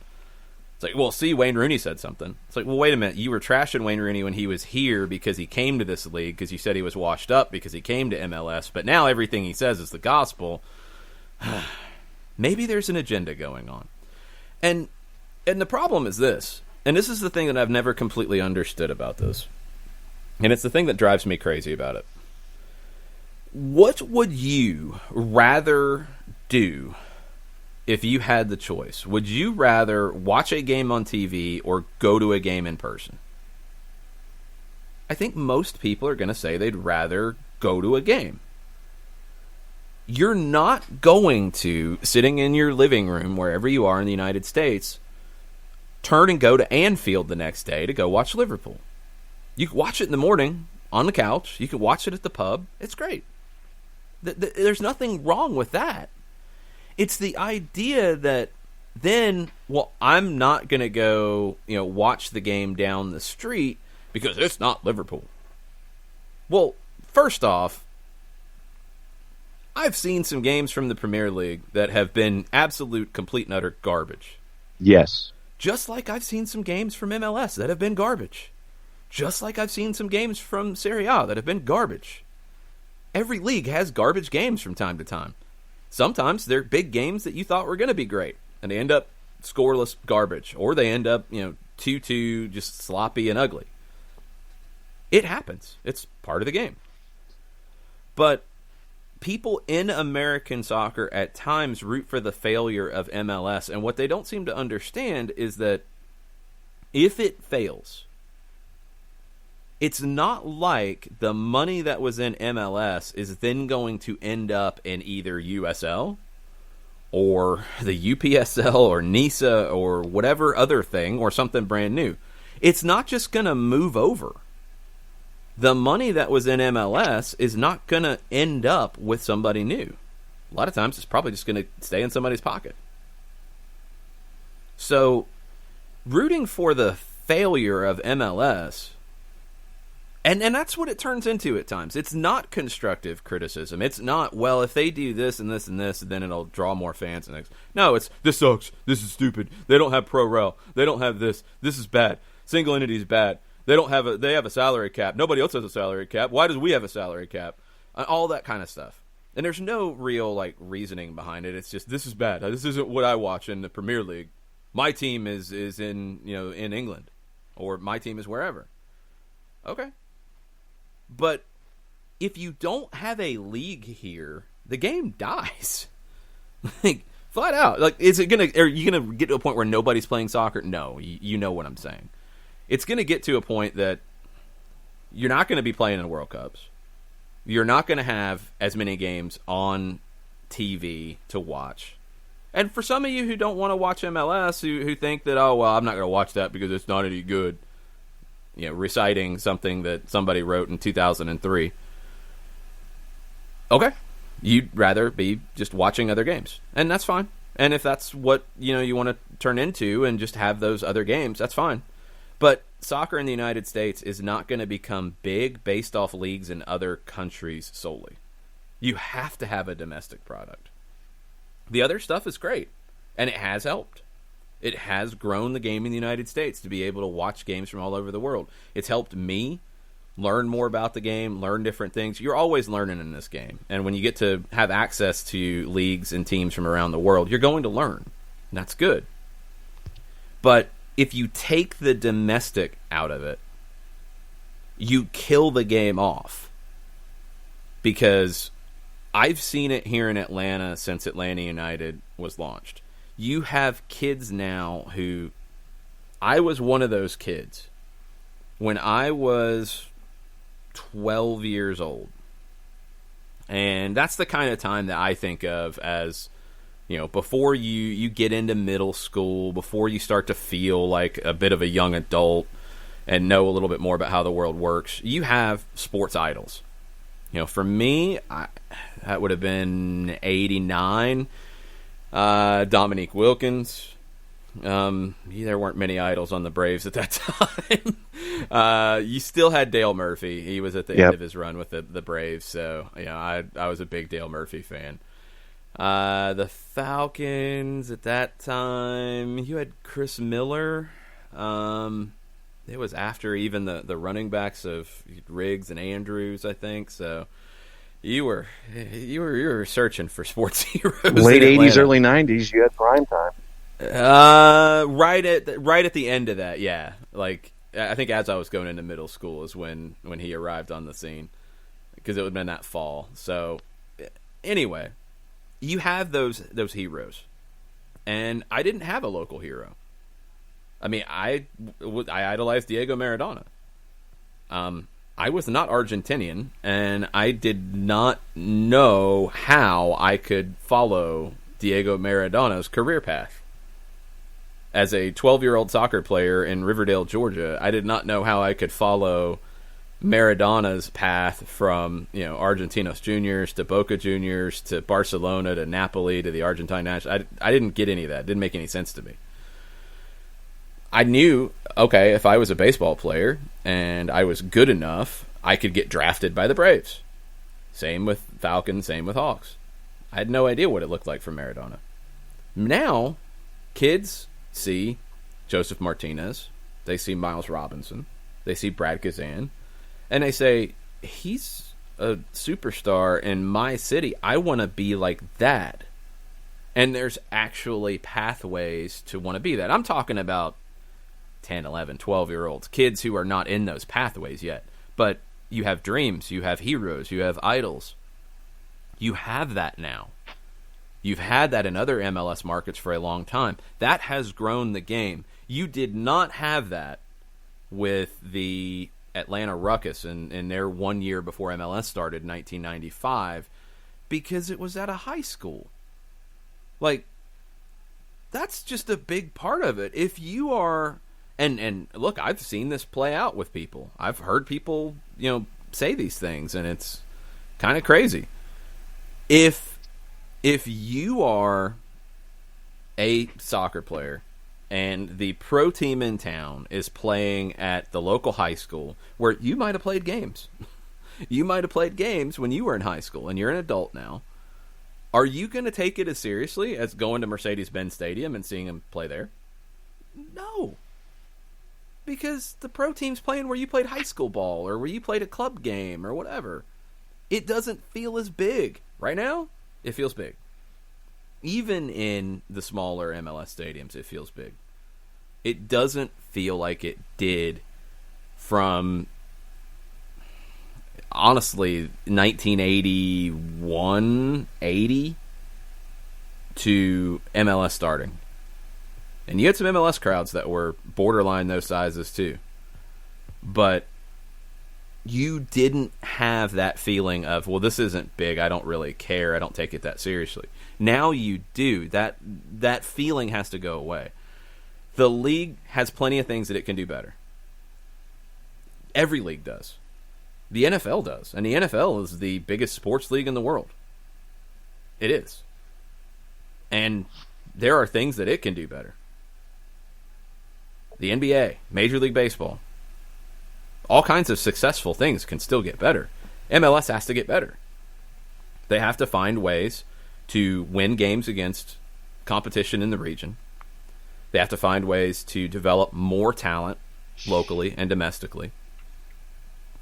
It's like, well, see, Wayne Rooney said something. It's like, well, wait a minute. You were trashing Wayne Rooney when he was here because he came to this league, because you said he was washed up because he came to MLS. But now everything he says is the gospel. Maybe there's an agenda going on. And the problem is this. And this is the thing that I've never completely understood about this. And it's the thing that drives me crazy about it. What would you rather do if you had the choice? Would you rather watch a game on TV or go to a game in person? I think most people are going to say they'd rather go to a game. You're not going to, sitting in your living room, wherever you are in the United States, turn and go to Anfield the next day to go watch Liverpool. You can watch it in the morning on the couch. You can watch it at the pub. It's great. There's nothing wrong with that. It's the idea that then, well, I'm not going to go, watch the game down the street because it's not Liverpool. Well, first off, I've seen some games from the Premier League that have been absolute, complete, and utter garbage. Yes. Just like I've seen some games from MLS that have been garbage. Just like I've seen some games from Serie A that have been garbage. Every league has garbage games from time to time. Sometimes they're big games that you thought were going to be great, and they end up scoreless garbage, or they end up, 2-2, just sloppy and ugly. It happens. It's part of the game. But people in American soccer at times root for the failure of MLS, and what they don't seem to understand is that if it fails, it's not like the money that was in MLS is then going to end up in either USL or the UPSL or NISA or whatever other thing or something brand new. It's not just going to move over. The money that was in MLS is not going to end up with somebody new. A lot of times it's probably just going to stay in somebody's pocket. So, rooting for the failure of MLS, and that's what it turns into at times. It's not constructive criticism. It's not, well, if they do this and this and this, then it'll draw more fans. No, it's, this sucks. This is stupid. They don't have pro rel. They don't have this. This is bad. Single entity is bad. They have a salary cap. Nobody else has a salary cap. Why do we have a salary cap? All that kind of stuff. And there's no real reasoning behind it. It's just, this is bad. This isn't what I watch in the Premier League. My team is in in England, or my team is wherever. Okay. But if you don't have a league here, the game dies. Flat out. Are you gonna get to a point where nobody's playing soccer? No, you know what I'm saying. It's going to get to a point that you're not going to be playing in World Cups. You're not going to have as many games on TV to watch. And for some of you who don't want to watch MLS, who think that, oh, well, I'm not going to watch that because it's not any good, reciting something that somebody wrote in 2003. Okay. You'd rather be just watching other games. And that's fine. And if that's what, you want to turn into and just have those other games, that's fine. But soccer in the United States is not going to become big based off leagues in other countries solely. You have to have a domestic product. The other stuff is great, and it has helped. It has grown the game in the United States to be able to watch games from all over the world. It's helped me learn more about the game, learn different things. You're always learning in this game. And when you get to have access to leagues and teams from around the world, you're going to learn. And that's good. But if you take the domestic out of it, you kill the game off. Because I've seen it here in Atlanta since Atlanta United was launched. You have kids now who... I was one of those kids. When I was 12 years old. And that's the kind of time that I think of as... before you get into middle school, before you start to feel like a bit of a young adult and know a little bit more about how the world works, you have sports idols. For me, that would have been 89. Dominique Wilkins. There weren't many idols on the Braves at that time. You still had Dale Murphy. He was at the end of his run with the Braves, so I was a big Dale Murphy fan. The Falcons at that time, you had Chris Miller. It was after even the running backs of Riggs and Andrews, I think. So you were searching for sports heroes. Late 80s, early 90s, you had prime time. Right at the end of that, yeah. I think as I was going into middle school is when he arrived on the scene, because it would have been that fall. So anyway. You have those heroes, and I didn't have a local hero. I mean, I idolized Diego Maradona. I was not Argentinian, and I did not know how I could follow Diego Maradona's career path. as a 12-year-old soccer player in Riverdale, Georgia, I did not know how I could follow Maradona's path from, Argentinos Juniors to Boca Juniors to Barcelona to Napoli to the Argentine national. I didn't get any of that. It didn't make any sense to me. I knew, okay, if I was a baseball player and I was good enough, I could get drafted by the Braves. Same with Falcons, same with Hawks. I had no idea what it looked like for Maradona. Now, kids see Joseph Martinez, they see Miles Robinson, they see Brad Guzan, and they say, he's a superstar in my city. I want to be like that. And there's actually pathways to want to be that. I'm talking about 10, 11, 12-year-olds, kids who are not in those pathways yet. But you have dreams, you have heroes, you have idols. You have that now. You've had that in other MLS markets for a long time. That has grown the game. You did not have that with the Atlanta Ruckus in their 1 year before MLS started in 1995 because it was at a high school. Like, that's just a big part of it. If you are... And look, I've seen this play out with people. I've heard people, say these things, and it's kind of crazy. If you are a soccer player and the pro team in town is playing at the local high school where you might have played games. You might have played games when you were in high school and you're an adult now. Are you going to take it as seriously as going to Mercedes-Benz Stadium and seeing them play there? No. Because the pro team's playing where you played high school ball or where you played a club game or whatever. It doesn't feel as big. Right now, it feels big. Even in the smaller MLS stadiums, it feels big. It doesn't feel like it did from, honestly, 1981, 80 to MLS starting. And you had some MLS crowds that were borderline those sizes too. But you didn't have that feeling of, well, this isn't big, I don't really care, I don't take it that seriously. Now you do. That feeling has to go away. The league has plenty of things that it can do better. Every league does. The NFL does. And the NFL is the biggest sports league in the world. It is. And there are things that it can do better. The NBA, Major League Baseball, all kinds of successful things can still get better. MLS has to get better. They have to find ways to win games against competition in the region. They have to find ways to develop more talent locally and domestically.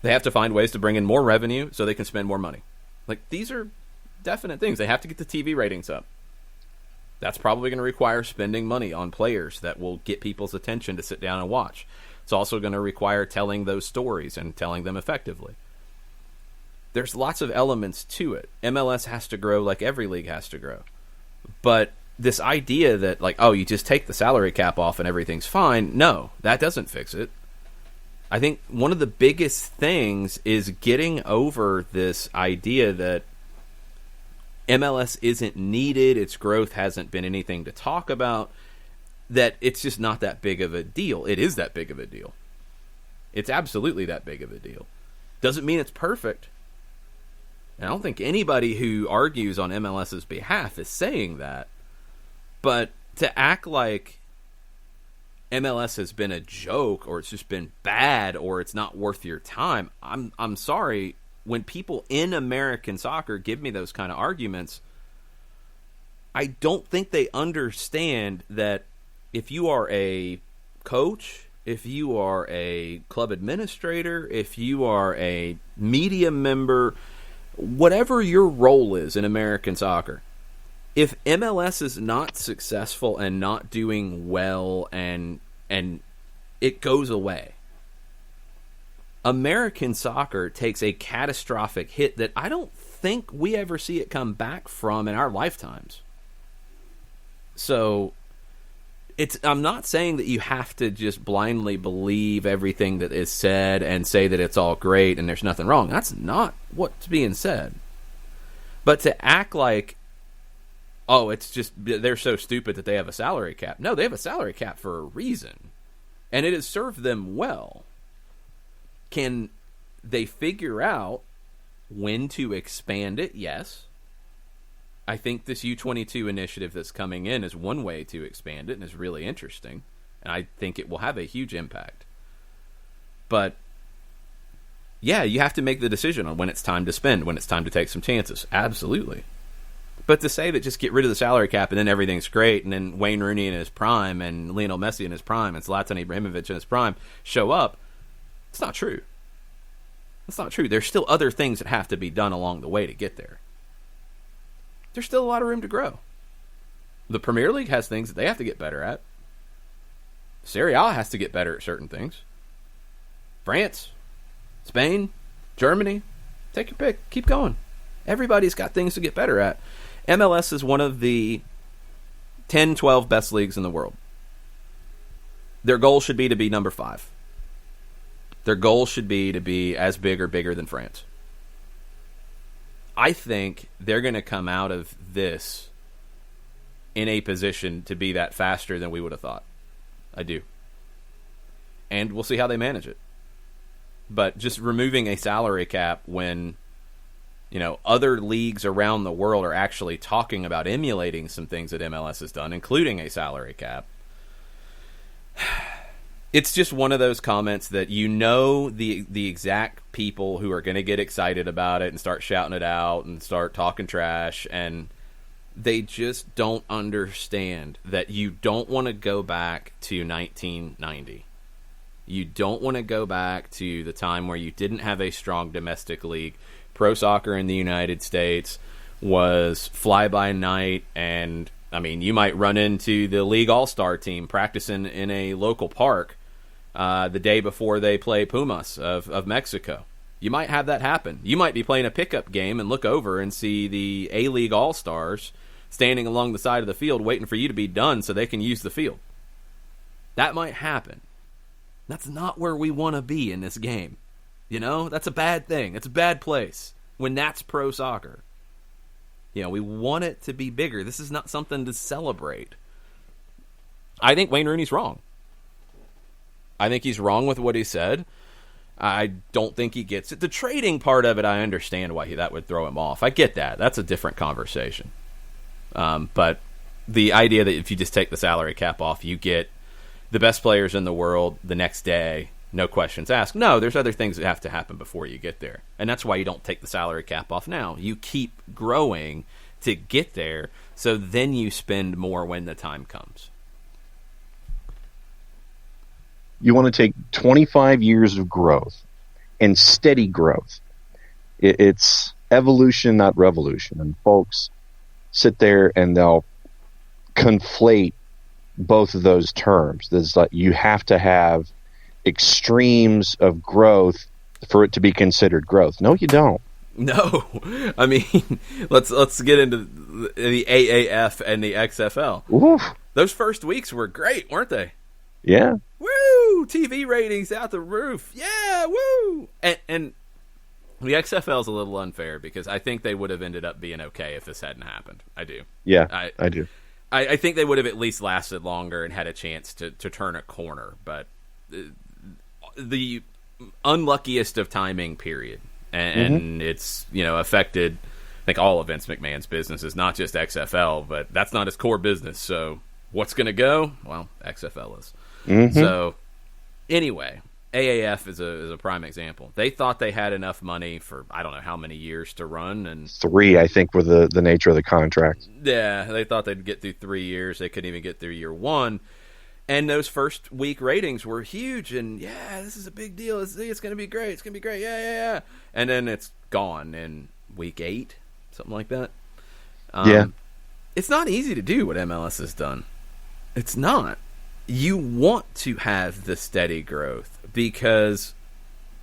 They have to find ways to bring in more revenue so they can spend more money. Like, these are definite things. They have to get the TV ratings up. That's probably going to require spending money on players that will get people's attention to sit down and watch. It's also going to require telling those stories and telling them effectively. There's lots of elements to it. MLS has to grow like every league has to grow. But this idea that, like, oh, you just take the salary cap off and everything's fine, no, that doesn't fix it. I think one of the biggest things is getting over this idea that MLS isn't needed, its growth hasn't been anything to talk about, that it's just not that big of a deal. It is that big of a deal. It's absolutely that big of a deal. Doesn't mean it's perfect. And I don't think anybody who argues on MLS's behalf is saying that. But to act like MLS has been a joke, or it's just been bad, or it's not worth your time, I'm sorry. When people in American soccer give me those kind of arguments, I don't think they understand that if you are a coach, if you are a club administrator, if you are a media member, whatever your role is in American soccer, if MLS is not successful and not doing well and it goes away, American soccer takes a catastrophic hit that I don't think we ever see it come back from in our lifetimes. So I'm not saying that you have to just blindly believe everything that is said and say that it's all great and there's nothing wrong. That's not what's being said. But to act like oh, it's just they're so stupid that they have a salary cap. No, they have a salary cap for a reason, and it has served them well. Can they figure out when to expand it? Yes. I think this U22 initiative that's coming in is one way to expand it and is really interesting, and I think it will have a huge impact. But yeah, you have to make the decision on when it's time to spend, when it's time to take some chances. Absolutely. But to say that just get rid of the salary cap and then everything's great, and then Wayne Rooney in his prime and Lionel Messi in his prime and Zlatan Ibrahimovic in his prime show up, it's not true. It's not true. There's still other things that have to be done along the way to get there. There's still a lot of room to grow. The Premier League has things that they have to get better at. Serie A has to get better at certain things. France, Spain, Germany, take your pick. Keep going. Everybody's got things to get better at. MLS is one of the 10, 12 best leagues in the world. Their goal should be to be number 5. Their goal should be to be as big or bigger than France. I think they're going to come out of this in a position to be that faster than we would have thought. I do. And we'll see how they manage it. But just removing a salary cap when, you know, other leagues around the world are actually talking about emulating some things that MLS has done, including a salary cap. It's just one of those comments that you know the exact people who are going to get excited about it and start shouting it out and start talking trash, and they just don't understand that you don't want to go back to 1990. You don't want to go back to the time where you didn't have a strong domestic league. Pro soccer in the United States was fly-by-night, and, I mean, you might run into the League All-Star team practicing in a local park the day before they play Pumas of Mexico. You might have that happen. You might be playing a pickup game and look over and see the A-League All-Stars standing along the side of the field waiting for you to be done so they can use the field. That might happen. That's not where we want to be in this game. You know, that's a bad thing. It's a bad place when that's pro soccer. You know, we want it to be bigger. This is not something to celebrate. I think Wayne Rooney's wrong. I think he's wrong with what he said. I don't think he gets it. The trading part of it, I understand why that would throw him off. I get that. That's a different conversation. But the idea that if you just take the salary cap off, you get the best players in the world the next day, no questions asked. No, there's other things that have to happen before you get there. And that's why you don't take the salary cap off now. You keep growing to get there, so then you spend more when the time comes. You want to take 25 years of growth and steady growth. It's evolution, not revolution. And folks sit there and they'll conflate both of those terms. There's like, you have to have extremes of growth for it to be considered growth. No, you don't. No. I mean, let's get into the AAF and the XFL. Oof. Those first weeks were great, weren't they? Yeah. Woo! TV ratings out the roof. Yeah, woo! And the XFL is a little unfair because I think they would have ended up being okay if this hadn't happened. I do. Yeah, I do. I think they would have at least lasted longer and had a chance to turn a corner. But the unluckiest of timing period. And it's, you know, affected, I think, all of Vince McMahon's businesses, not just XFL, but that's not his core business. So what's going to go? Well, XFL is. So anyway, AAF is a prime example. They thought they had enough money for, I don't know how many years to run. And 3, I think, were the nature of the contract. Yeah, they thought they'd get through 3 years. They couldn't even get through year 1. And those first week ratings were huge. And, yeah, this is a big deal. It's going to be great. It's going to be great. Yeah. And then it's gone in week 8, something like that. Yeah. It's not easy to do what MLS has done. It's not. You want to have the steady growth because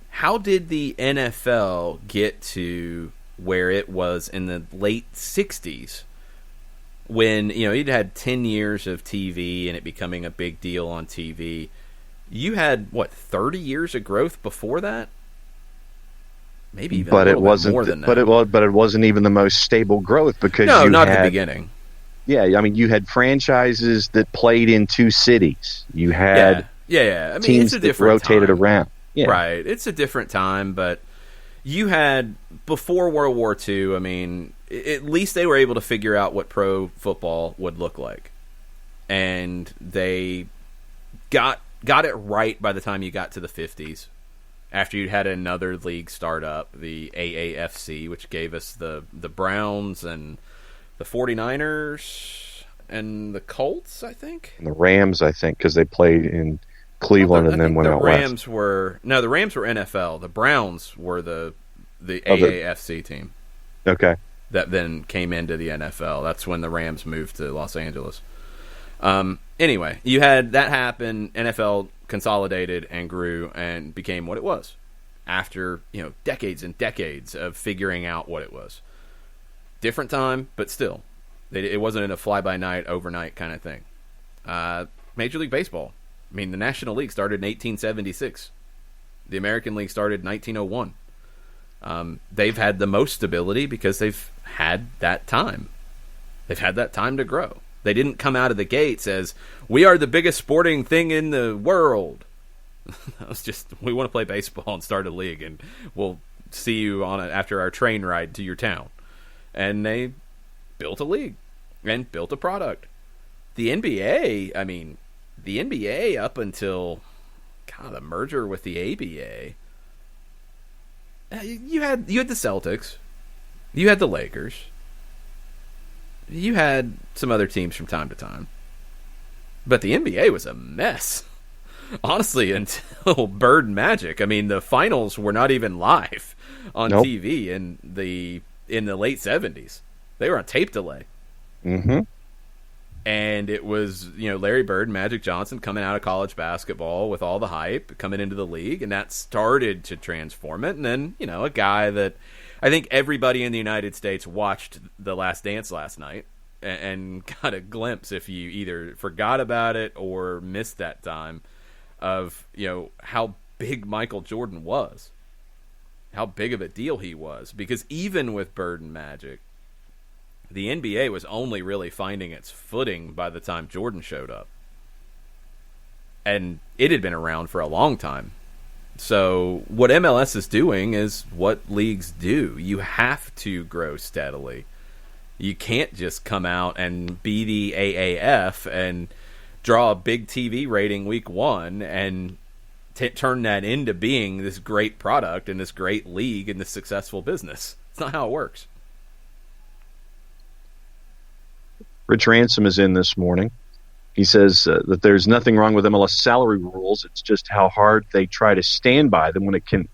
how did the NFL get to where it was in the late 60s when, you know, you'd had 10 years of TV and it becoming a big deal on TV? You had, 30 years of growth before that? Maybe even but a it little wasn't bit more than that. But it wasn't even the most stable growth because not had, at the beginning. Yeah, I mean, you had franchises that played in two cities. You had yeah. I mean, teams it's a that different rotated time. around. Yeah. Right. It's a different time, but you had, before World War II, I mean, at least they were able to figure out what pro football would look like. And they got it right by the time you got to the 50s. After you had another league start up, the AAFC, which gave us the Browns and the 49ers and the Colts, I think. And the Rams, I think, because they played in Cleveland and then went out west. The Rams were NFL. The Browns were the AAFC team. Okay. That then came into the NFL. That's when the Rams moved to Los Angeles. Anyway, you had that happen. NFL consolidated and grew and became what it was after, decades and decades of figuring out what it was. Different time, but still, it wasn't in a fly-by-night, overnight kind of thing. Major League Baseball. I mean, the National League started in 1876. The American League started in 1901. They've had the most stability because they've had that time. They've had that time to grow. They didn't come out of the gates as, we are the biggest sporting thing in the world. That was just, we want to play baseball and start a league, and we'll see you on it after our train ride to your town. And they built a league and built a product. The NBA, up until the merger with the ABA, you had the Celtics, you had the Lakers, you had some other teams from time to time, but the NBA was a mess. Honestly, until Bird and Magic. I mean, the finals were not even live on TV in the late 70s. They were on tape delay. Mm-hmm. And it was, Larry Bird and Magic Johnson coming out of college basketball with all the hype, coming into the league, and that started to transform it. And then, a guy that I think everybody in the United States watched The Last Dance last night and got a glimpse, if you either forgot about it or missed that time, of, how big Michael Jordan was. How big of a deal he was. Because even with Bird and Magic, the NBA was only really finding its footing by the time Jordan showed up. And it had been around for a long time. So what MLS is doing is what leagues do. You have to grow steadily. You can't just come out and be the AAF and draw a big TV rating week one and turn that into being this great product and this great league and this successful business. It's not how it works. Rich Ransom is in this morning. He says that there's nothing wrong with MLS salary rules. It's just how hard they try to stand by them when it can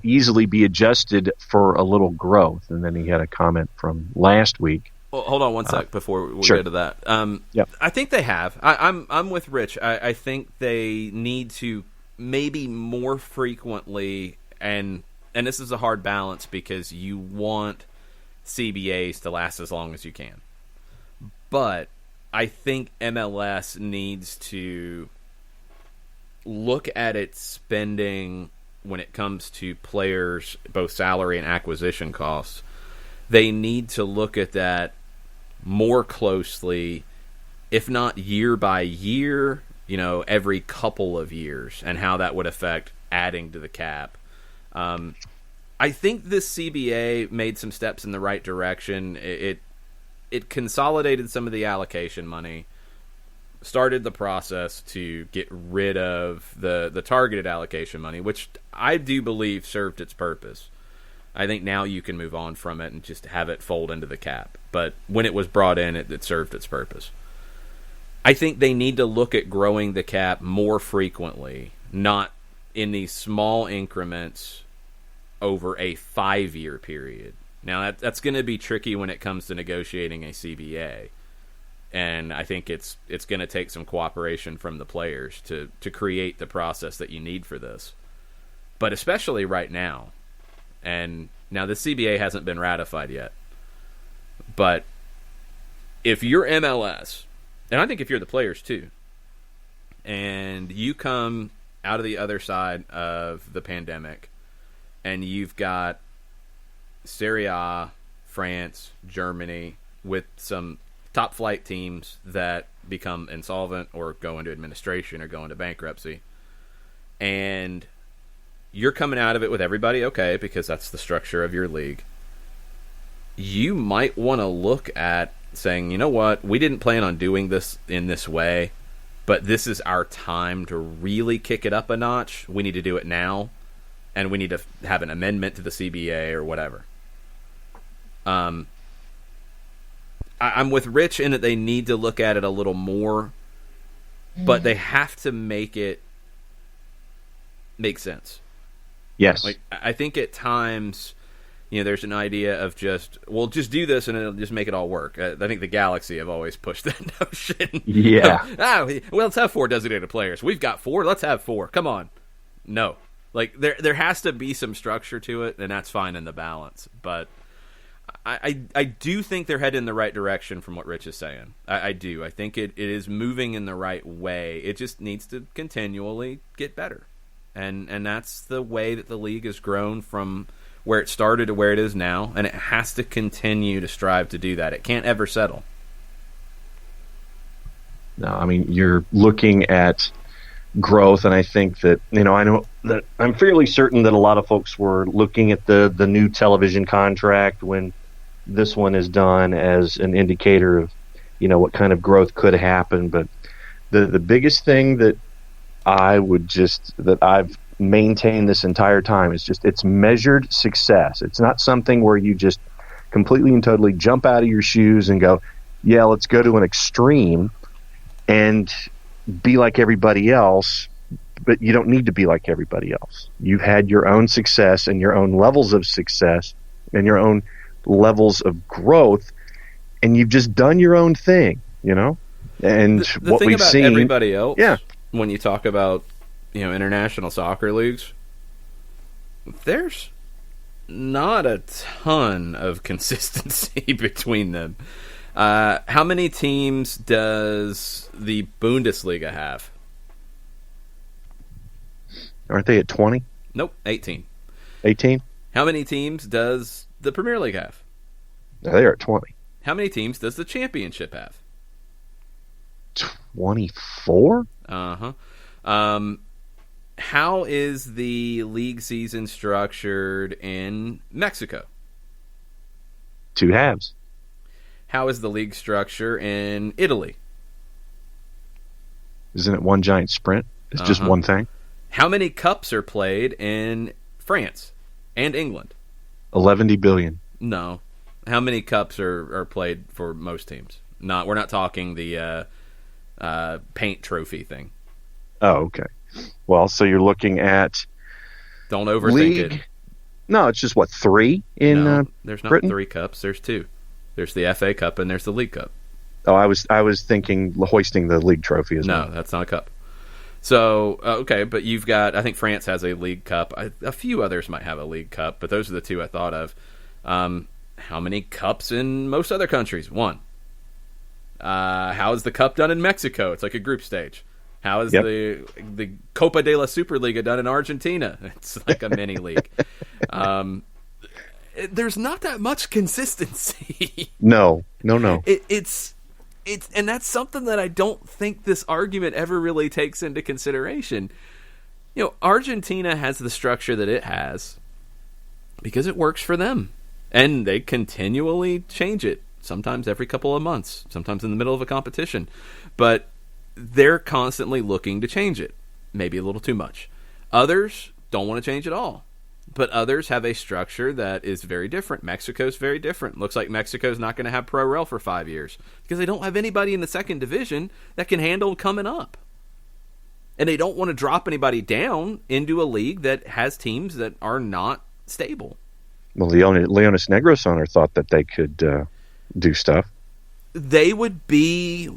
easily be adjusted for a little growth. And then he had a comment from last week. Well, hold on one sec before we sure. get to that. Yep. I think they have. I'm with Rich. I think they need to maybe more frequently, and this is a hard balance because you want CBAs to last as long as you can. But I think MLS needs to look at its spending when it comes to players, both salary and acquisition costs. They need to look at that more closely, if not year by year, every couple of years, and how that would affect adding to the cap. I think this CBA made some steps in the right direction. It consolidated some of the allocation money, started the process to get rid of the targeted allocation money, which I do believe served its purpose. I think now you can move on from it and just have it fold into the cap. But when it was brought in, it served its purpose. I think they need to look at growing the cap more frequently, not in these small increments over a 5-year period. Now, that's going to be tricky when it comes to negotiating a CBA. And I think it's going to take some cooperation from the players to create the process that you need for this. But especially right now. And now the CBA hasn't been ratified yet. But if you're MLS, and I think if you're the players too, and you come out of the other side of the pandemic, and you've got Serie A, France, Germany, with some top flight teams that become insolvent or go into administration or go into bankruptcy. And you're coming out of it with everybody okay, because that's the structure of your league. You might want to look at saying, you know what, we didn't plan on doing this in this way, but this is our time to really kick it up a notch. We need to do it now, and we need to have an amendment to the CBA or whatever. I'm with Rich in that they need to look at it a little more, but they have to make it make sense. Yes. Like, I think at times, there's an idea of just do this and it'll just make it all work. I think the Galaxy have always pushed that notion. Yeah. Let's have 4 designated players. We've got 4. Let's have 4. Come on. No. Like, there has to be some structure to it, and that's fine in the balance. But I do think they're heading in the right direction from what Rich is saying. I do. I think it is moving in the right way. It just needs to continually get better. And that's the way that the league has grown from where it started to where it is now, and it has to continue to strive to do that. It can't ever settle. No, I mean, you're looking at growth, and I think that, I know that I'm fairly certain that a lot of folks were looking at the new television contract when this one is done as an indicator of, what kind of growth could happen. But the biggest thing that I've maintained this entire time is just, it's measured success. It's not something where you just completely and totally jump out of your shoes and go, yeah, let's go to an extreme and be like everybody else. But you don't need to be like everybody else. You've had your own success and your own levels of success and your own levels of growth, and you've just done your own thing, And the what thing we've about seen, everybody else, yeah. When you talk about international soccer leagues, there's not a ton of consistency between them. How many teams does the Bundesliga have? Aren't they at 20? Nope, 18. 18? How many teams does the Premier League have? They're at 20. How many teams does the Championship have? 24? Uh-huh. How is the league season structured in Mexico? 2 halves. How is the league structure in Italy? Isn't it one giant sprint? It's just one thing. How many cups are played in France and England? 11 billion. No. How many cups are played for most teams? We're not talking the paint trophy thing. Oh, okay. Well, so you're looking at don't overthink league. it. No, it's just 3 in no, there's not Britain? 3 cups. There's 2. There's the FA Cup and there's the League Cup. Oh, I was thinking hoisting the league trophy as well. No, that's not a cup. So, okay, but you've got, I think France has a League Cup. A few others might have a League Cup, but those are the 2 I thought of. How many cups in most other countries? 1. How is the cup done in Mexico? It's like a group stage. How is the Copa de la Superliga done in Argentina? It's like a mini league. There's not that much consistency. No. It's and that's something that I don't think this argument ever really takes into consideration. Argentina has the structure that it has because it works for them, and they continually change it. Sometimes every couple of months, sometimes in the middle of a competition, but they're constantly looking to change it. Maybe a little too much. Others don't want to change at all. But others have a structure that is very different. Mexico's very different. Looks like Mexico's not going to have Pro Rel for 5 years because they don't have anybody in the second division that can handle coming up. And they don't want to drop anybody down into a league that has teams that are not stable. Well, Leonis Negros owner thought that they could do stuff. They would be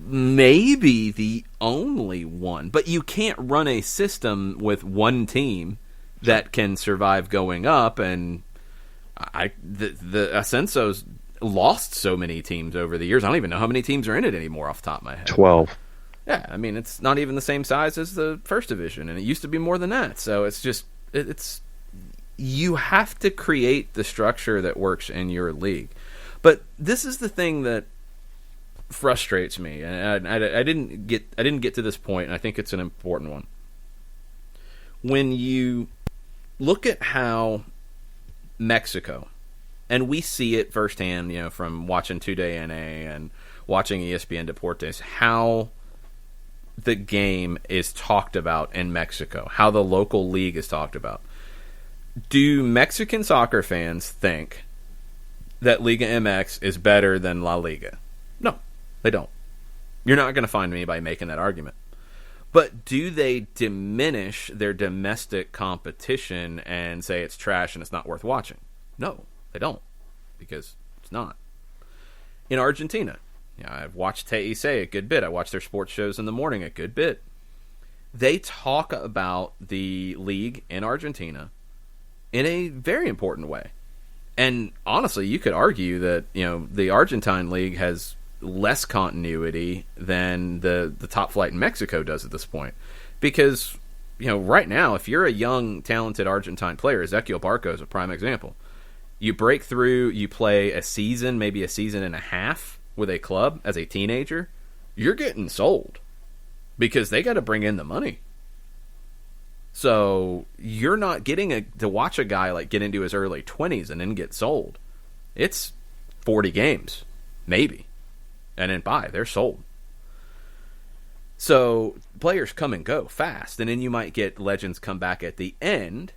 maybe the only one. But you can't run a system with one team that can survive going up, and the Ascenso's lost so many teams over the years. I don't even know how many teams are in it anymore off the top of my head. 12. Yeah, I mean, it's not even the same size as the first division, and it used to be more than that. So it's just, you have to create the structure that works in your league. But this is the thing that frustrates me, and I didn't get to this point, and I think it's an important one. When you look at how Mexico, and we see it firsthand, from watching Today NA and watching ESPN Deportes, how the game is talked about in Mexico, how the local league is talked about. Do Mexican soccer fans think that Liga MX is better than La Liga? No, they don't. You're not going to find anybody making that argument. But do they diminish their domestic competition and say it's trash and it's not worth watching? No, they don't, because it's not. In Argentina, I've watched TIC a good bit. I watch their sports shows in the morning a good bit. They talk about the league in Argentina in a very important way. And honestly, you could argue that, the Argentine league has less continuity than the top flight in Mexico does at this point. Because, right now, if you're a young, talented Argentine player, Ezequiel Barco is a prime example. You break through, you play a season, maybe a season and a half with a club as a teenager, you're getting sold. Because they got to bring in the money. So you're not getting to watch a guy get into his early 20s and then get sold. It's 40 games, maybe. And then they're sold. So players come and go fast, and then you might get legends come back at the end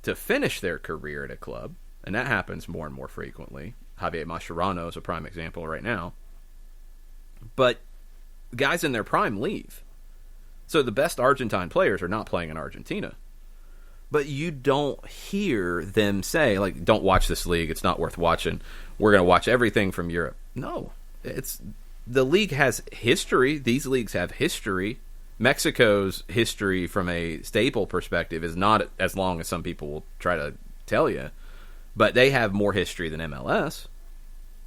to finish their career at a club, and that happens more and more frequently. Javier Mascherano is a prime example right now. But guys in their prime leave. So the best Argentine players are not playing in Argentina. But you don't hear them say, don't watch this league, it's not worth watching. We're going to watch everything from Europe. No. The league has history. These leagues have history. Mexico's history from a staple perspective is not as long as some people will try to tell you, but they have more history than MLS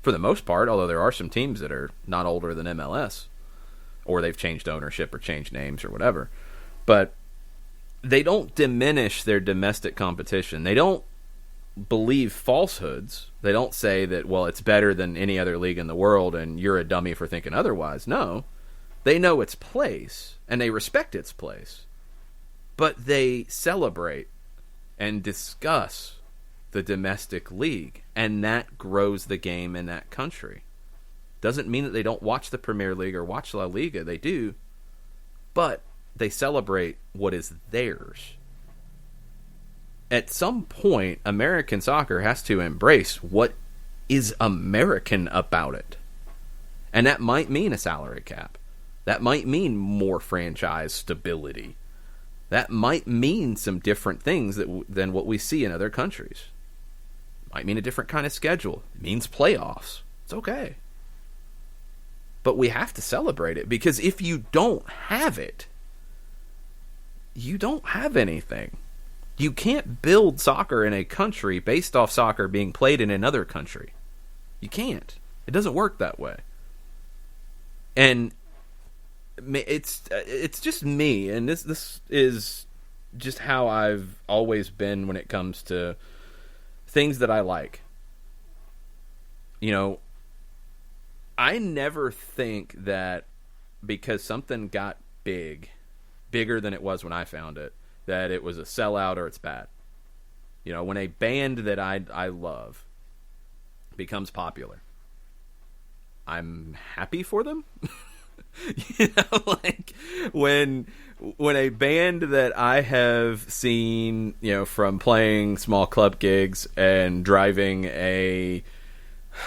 for the most part, although there are some teams that are not older than MLS, or they've changed ownership or changed names or whatever. But they don't diminish their domestic competition. They don't believe falsehoods. They don't say that, well, it's better than any other league in the world and you're a dummy for thinking otherwise. No. They know its place and they respect its place. But they celebrate and discuss the domestic league, and that grows the game in that country. Doesn't mean that they don't watch the Premier League or watch La Liga. They do. But they celebrate what is theirs. At some point, American soccer has to embrace what is American about it. And that might mean a salary cap. That might mean more franchise stability. That might mean some different things than what we see in other countries. It might mean a different kind of schedule. It means playoffs. It's okay. But we have to celebrate it, because if you don't have it, you don't have anything. You can't build soccer in a country based off soccer being played in another country. You can't. It doesn't work that way. And it's just me, and this is just how I've always been when it comes to things that I like. I never think that because something got bigger than it was when I found it, that it was a sellout or it's bad. When a band that I love becomes popular, I'm happy for them. When a band that I have seen, from playing small club gigs and driving a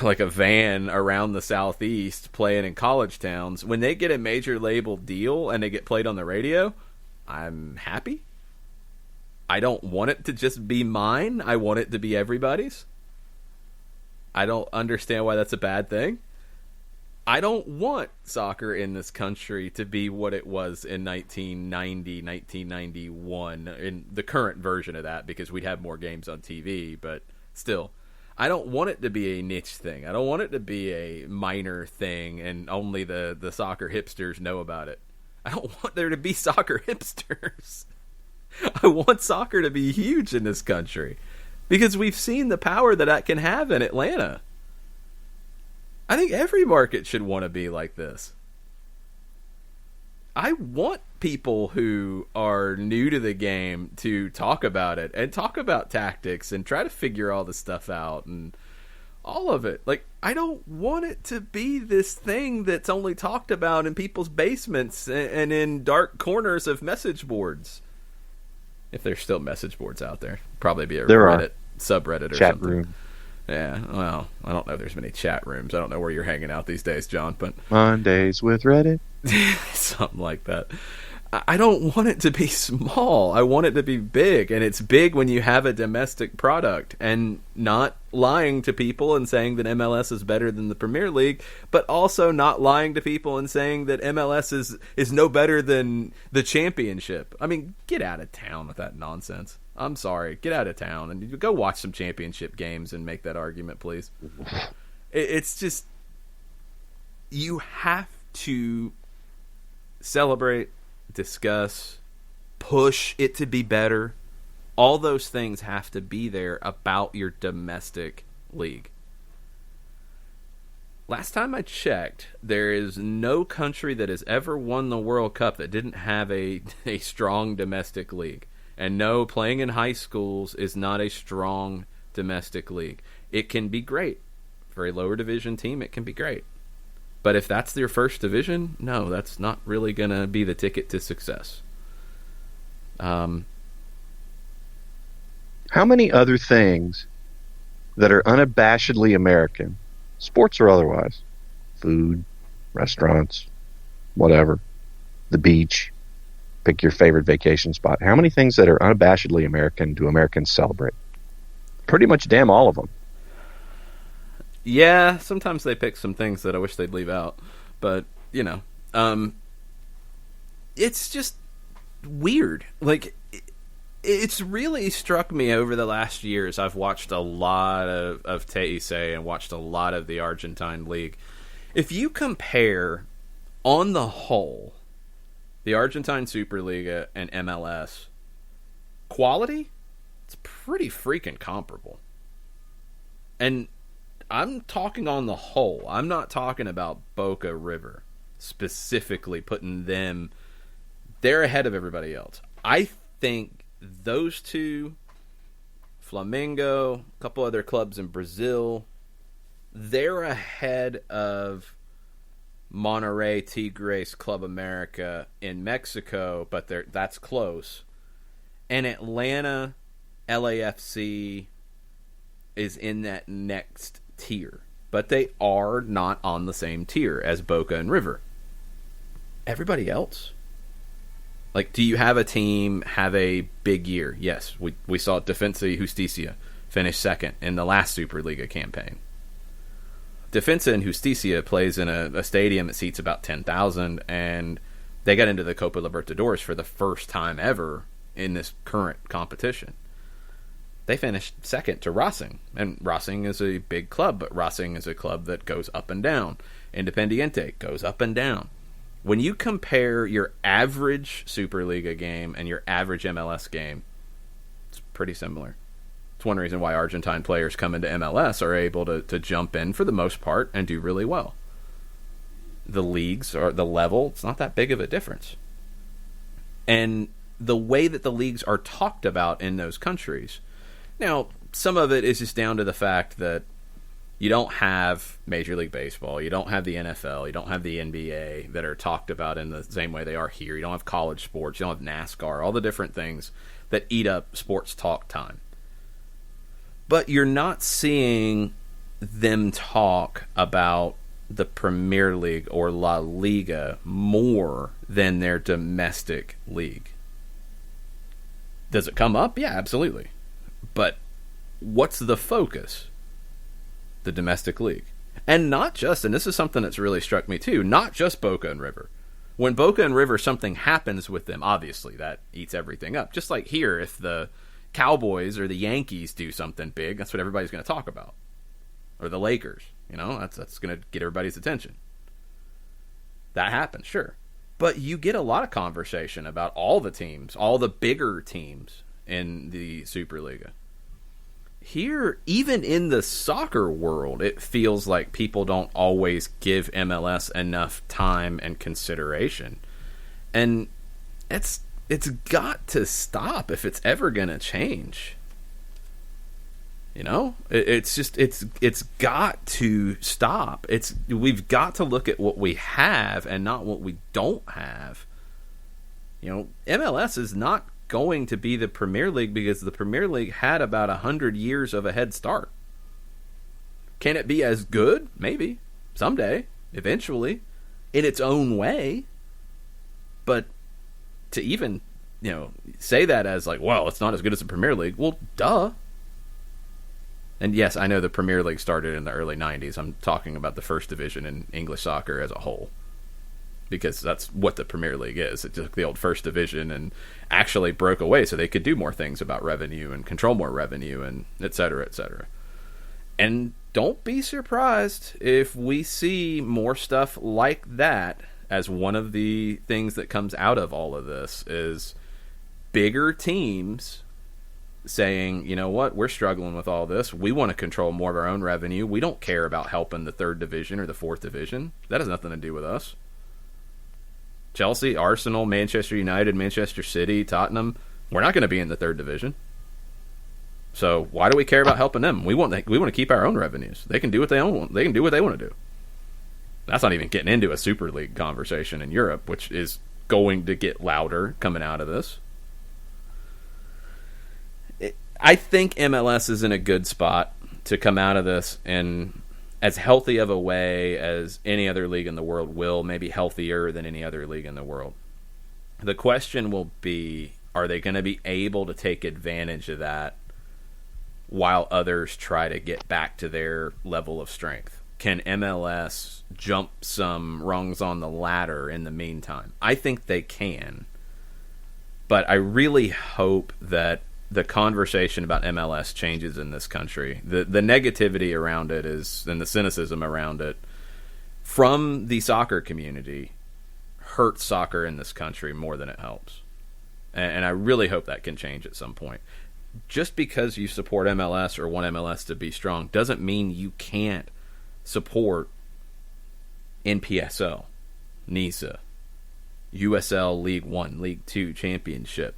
van around the Southeast, playing in college towns, when they get a major label deal and they get played on the radio, I'm happy. I don't want it to just be mine. I want it to be everybody's. I don't understand why that's a bad thing. I don't want soccer in this country to be what it was in 1990, 1991, in the current version of that, because we'd have more games on TV, but still. I don't want it to be a niche thing. I don't want it to be a minor thing and only the soccer hipsters know about it. I don't want there to be soccer hipsters. I want soccer to be huge in this country, because we've seen the power that can have in Atlanta. I think every market should want to be like this. I want people who are new to the game to talk about it and talk about tactics and try to figure all the stuff out and all of it. Like, I don't want it to be this thing that's only talked about in people's basements and in dark corners of message boards. If there's still message boards out there, probably be a Reddit subreddit or chat something. Room. Yeah, well, I don't know if there's many chat rooms. I don't know where you're hanging out these days, John, but Mondays with Reddit. Something like that. I don't want it to be small. I want it to be big, and it's big when you have a domestic product, and not lying to people and saying that MLS is better than the Premier League, but also not lying to people and saying that MLS is no better than the Championship. I mean, get out of town with that nonsense. I'm sorry. Get out of town and go watch some Championship games and make that argument, please. It's just, you have to celebrate, discuss, push it to be better. All those things have to be there about your domestic league. Last time I checked, there is no country that has ever won the World Cup that didn't have a strong domestic league. And no, playing in high schools is not a strong domestic league. It can be great. For a lower division team, it can be great. But if that's your first division, no, that's not really going to be the ticket to success. How many other things that are unabashedly American, sports or otherwise, food, restaurants, whatever, the beach, pick your favorite vacation spot, how many things that are unabashedly American do Americans celebrate? Pretty much damn all of them. Yeah, sometimes they pick some things that I wish they'd leave out. But, you know, it's just weird. Like, it's really struck me over the last years. I've watched a lot of Teise and watched a lot of the Argentine League. If you compare, on the whole, the Argentine Superliga and MLS, quality, it's pretty freaking comparable. And I'm talking on the whole. I'm not talking about Boca River, specifically putting them, they're ahead of everybody else. I think those two, Flamengo, a couple other clubs in Brazil, they're ahead of Monterrey, Tigres, Club America in Mexico, but that's close. And Atlanta, LAFC is in that next tier, but they are not on the same tier as Boca and River. Everybody else, like, do you have a team have a big year? Yes, we saw Defensa y Justicia finish second in the last Superliga campaign. Defensa and Justicia plays in a stadium that seats about 10,000, and they got into the Copa Libertadores for the first time ever in this current competition. They finished second to Racing, and Racing is a big club, but Racing is a club that goes up and down. Independiente goes up and down. When you compare your average Superliga game and your average MLS game, it's pretty similar. It's one reason why Argentine players come into MLS are able to jump in for the most part and do really well. The leagues or the level, it's not that big of a difference. And the way that the leagues are talked about in those countries, now, some of it is just down to the fact that you don't have Major League Baseball, you don't have the NFL, you don't have the NBA that are talked about in the same way they are here. You don't have college sports, you don't have NASCAR, all the different things that eat up sports talk time. But you're not seeing them talk about the Premier League or La Liga more than their domestic league. Does it come up? Yeah, absolutely. But what's the focus? The domestic league. And not just, and this is something that's really struck me too, not just Boca and River. When Boca and River, something happens with them, obviously that eats everything up. Just like here, if the Cowboys or the Yankees do something big, that's what everybody's going to talk about. Or the Lakers, that's going to get everybody's attention. That happens, sure. But you get a lot of conversation about all the teams, all the bigger teams in the Superliga. here, even in the soccer world, it feels like people don't always give MLS enough time and consideration. And it's got to stop if it's ever going to change. You know, it's got to stop. We've got to look at what we have and not what we don't have. You know, MLS is not going to be the Premier League because the Premier League had about 100 years of a head start. Can it be as good? Maybe. Someday. Eventually. In its own way. But to even, say that as like, well, it's not as good as the Premier League. Well, duh. And yes, I know the Premier League started in the early 90s. I'm talking about the first division in English soccer as a whole. Because that's what the Premier League is. It took the old first division and actually broke away so they could do more things about revenue and control more revenue and et cetera, et cetera. And don't be surprised if we see more stuff like that as one of the things that comes out of all of this is bigger teams saying, you know what, we're struggling with all this. We want to control more of our own revenue. We don't care about helping the third division or the fourth division. That has nothing to do with us. Chelsea, Arsenal, Manchester United, Manchester City, Tottenham, we're not going to be in the third division. So why do we care about helping them? We want to keep our own revenues. They can do what they want. They can do what they want to do. That's not even getting into a Super League conversation in Europe, which is going to get louder coming out of this. I think MLS is in a good spot to come out of this and as healthy of a way as any other league in the world will, maybe healthier than any other league in the world. The question will be, are they going to be able to take advantage of that while others try to get back to their level of strength? Can MLS jump some rungs on the ladder in the meantime? I think they can. But I really hope that the conversation about MLS changes in this country. The negativity around it is, and the cynicism around it from the soccer community hurts soccer in this country more than it helps. And I really hope that can change at some point. Just because you support MLS or want MLS to be strong doesn't mean you can't support NPSL, NISA, USL League 1, League 2 Championship,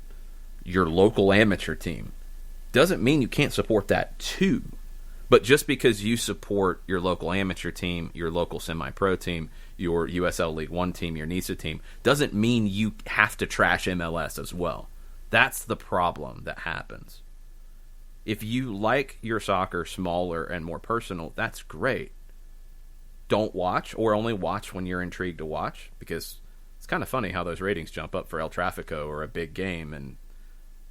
your local amateur team. Doesn't mean you can't support that too. But just because you support your local amateur team, your local semi-pro team, your USL League 1 team, your NISA team, doesn't mean you have to trash MLS as well. That's the problem that happens. If you like your soccer smaller and more personal, that's great. Don't watch, or only watch when you're intrigued to watch, because it's kind of funny how those ratings jump up for El Tráfico or a big game, and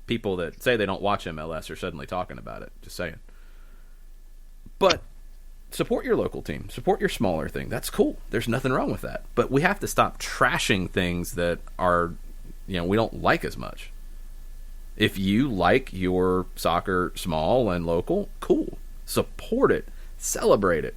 people that say they don't watch MLS are suddenly talking about it. Just saying. But support your local team. Support your smaller thing. That's cool. There's nothing wrong with that. But we have to stop trashing things that are, we don't like as much. If you like your soccer small and local, cool. Support it. Celebrate it.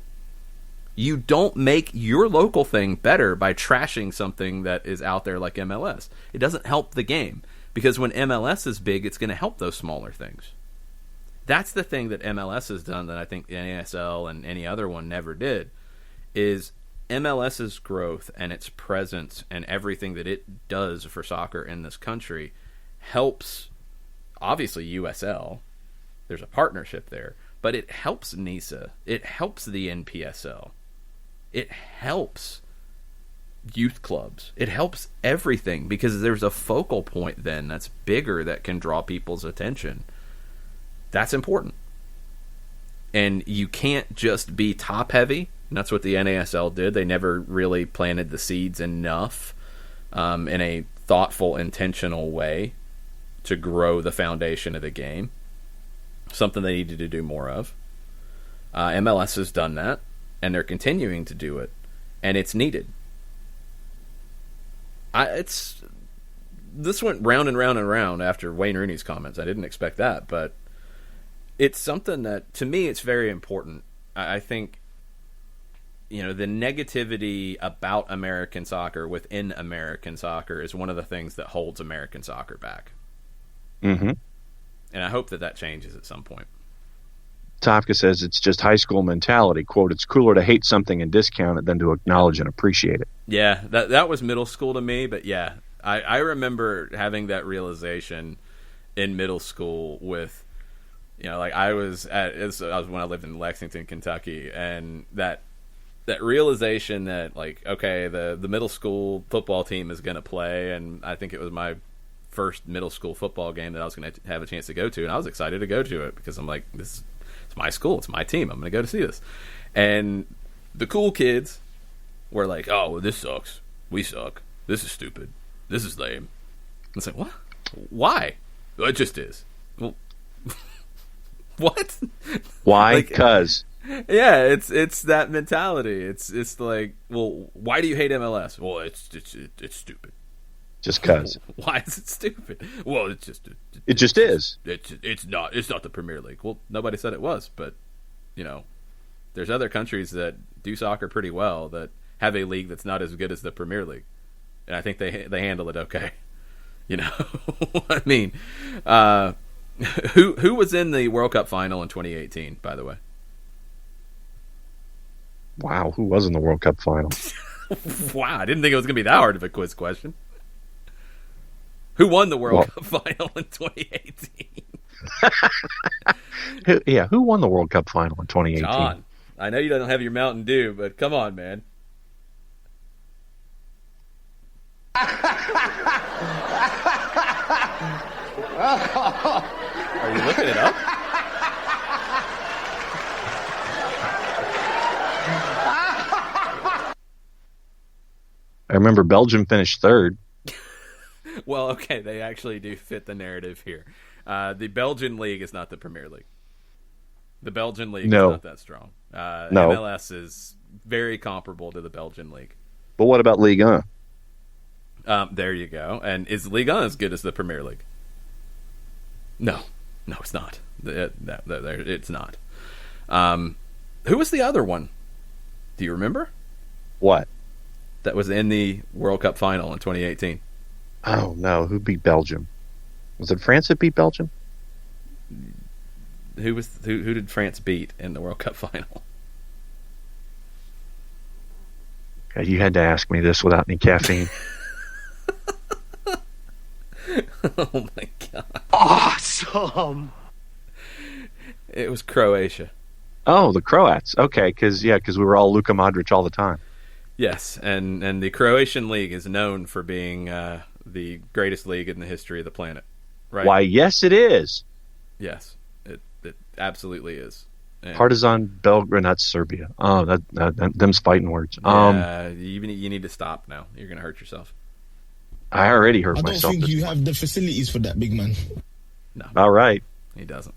You don't make your local thing better by trashing something that is out there like MLS. It doesn't help the game. Because when MLS is big, it's going to help those smaller things. That's the thing that MLS has done that I think the NASL and any other one never did, is MLS's growth and its presence and everything that it does for soccer in this country helps, obviously, USL. There's a partnership there. But it helps NISA. It helps the NPSL. It helps youth clubs. It helps everything because there's a focal point then that's bigger that can draw people's attention. That's important. And you can't just be top heavy. And that's what the NASL did. They never really planted the seeds enough in a thoughtful, intentional way to grow the foundation of the game. Something they needed to do more of. MLS has done that, and they're continuing to do it, and it's needed. This went round and round and round after Wayne Rooney's comments. I didn't expect that, but it's something that, to me, it's very important. I think, the negativity about American soccer within American soccer is one of the things that holds American soccer back. Mm-hmm. And I hope that changes at some point. Tafka says it's just high school mentality. Quote, it's cooler to hate something and discount it than to acknowledge and appreciate it. Yeah, that was middle school to me, but yeah, I remember having that realization in middle school with, like I was when I lived in Lexington, Kentucky, and that realization that, like, okay, the middle school football team is going to play, and I think it was my first middle school football game that I was going to have a chance to go to, and I was excited to go to it because I'm like, it's my school, it's my team, I'm going to go to see this. And the cool kids were like, oh, this sucks, we suck, this is stupid, this is lame. It's like, what? Why? Well, it just is. Well, what? Why? Like, Because yeah, it's that mentality. It's like, well, why do you hate MLS? Well, it's stupid. Just because. Why is it stupid? Well, it just is. It's not the Premier League. Well, nobody said it was, but there's other countries that do soccer pretty well that have a league that's not as good as the Premier League, and I think they handle it okay. I mean, who was in the World Cup final in 2018? By the way. Wow, who was in the World Cup final? Wow, I didn't think it was going to be that hard of a quiz question. Who won the World Cup final in 2018? Yeah, who won the World Cup final in 2018? John, I know you don't have your Mountain Dew, but come on, man. Are you looking it up? I remember Belgium finished third. Well, okay, they actually do fit the narrative here. The Belgian league is not the Premier League. The Belgian league is not that strong. No. MLS is very comparable to the Belgian league. But what about Ligue 1? There you go. And is Ligue 1 as good as the Premier League? No, it's not. It's not. Who was the other one? Do you remember? What? That was in the World Cup final in 2018. Oh, no. Who beat Belgium? Was it France that beat Belgium? Who did France beat in the World Cup final? God, you had to ask me this without any caffeine. Oh, my God. Awesome! It was Croatia. Oh, the Croats. Okay, because we were all Luka Modric all the time. Yes, and the Croatian league is known for being the greatest league in the history of the planet, right? Why, yes, it is. Yes, it absolutely is. And Partizan Belgrade, that's Serbia. Oh, them's fighting words. You need to stop now. You're going to hurt yourself. I already hurt myself. I don't think you have the facilities for that, big man. No. All right. He doesn't.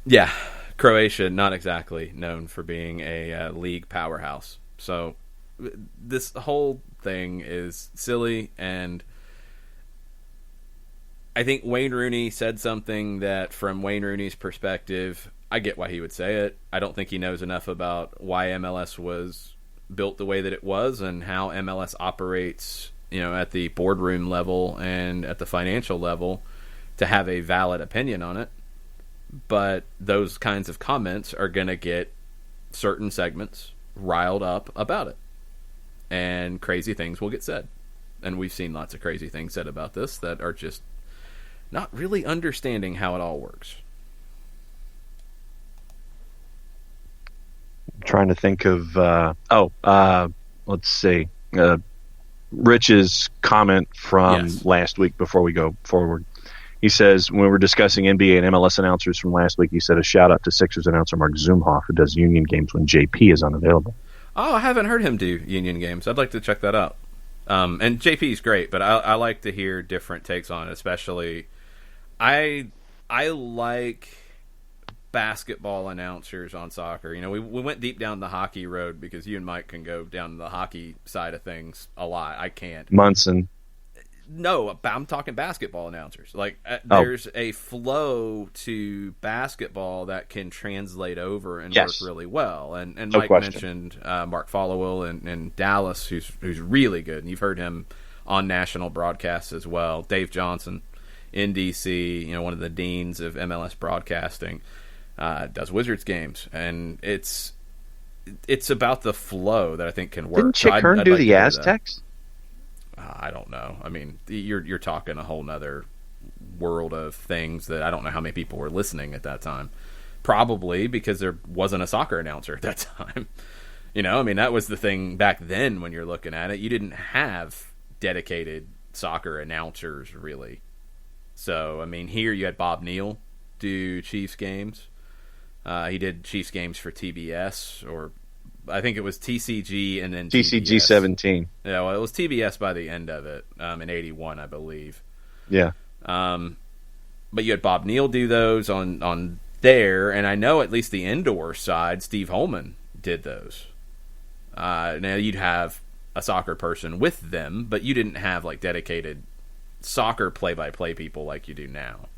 Yeah, Croatia, not exactly known for being a league powerhouse. So this whole thing is silly, and I think Wayne Rooney said something that, from Wayne Rooney's perspective, I get why he would say it. I don't think he knows enough about why MLS was built the way that it was and how MLS operates, at the boardroom level and at the financial level to have a valid opinion on it. But those kinds of comments are going to get certain segments riled up about it, and crazy things will get said. And we've seen lots of crazy things said about this that are just not really understanding how it all works. I'm trying to think of let's see, Rich's comment from last week before we go forward. He says, when we were discussing NBA and MLS announcers from last week, he said a shout out to Sixers announcer Mark Zumhoff, who does union games when JP is unavailable. Oh, I haven't heard him do union games. I'd like to check that out. And JP's great, but I like to hear different takes on it, especially I like basketball announcers on soccer. We went deep down the hockey road because you and Mike can go down the hockey side of things a lot. I can't. Munson. No, I'm talking basketball announcers. Like, there's a flow to basketball that can translate over and work really well. And no Mike mentioned Mark Followell in Dallas, who's really good. And you've heard him on national broadcasts as well. Dave Johnson in DC, one of the deans of MLS broadcasting. does Wizards games, and it's about the flow that I think can work. Didn't Chick Hearn do the Aztecs? I don't know. I mean, you're talking a whole nother world of things that I don't know how many people were listening at that time. Probably because there wasn't a soccer announcer at that time. I mean, that was the thing back then when you're looking at it. You didn't have dedicated soccer announcers, really. So, I mean, here you had Bob Neal do Chiefs games. He did Chiefs games for TBS, or I think it was TCG and then TCG 17. Yeah, well, it was TBS by the end of it, in 81, I believe. Yeah. But you had Bob Neal do those on there, and I know at least the indoor side, Steve Holman did those. Now you'd have a soccer person with them, but you didn't have like dedicated soccer play-by-play people like you do now.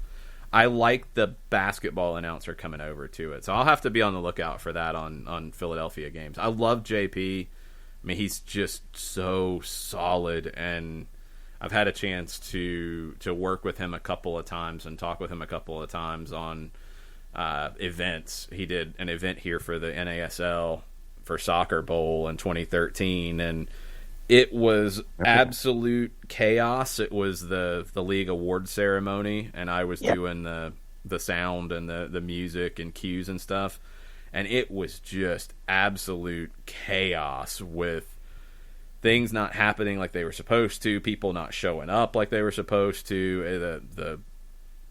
I like the basketball announcer coming over to it, so I'll have to be on the lookout for that on Philadelphia games. I love JP. I mean, he's just so solid, and I've had a chance to work with him a couple of times and talk with him a couple of times on events. He did an event here for the NASL for Soccer Bowl in 2013, and it was absolute chaos. It was the league award ceremony, and I was doing the sound and the music and cues and stuff, and it was just absolute chaos with things not happening like they were supposed to, people not showing up like they were supposed to.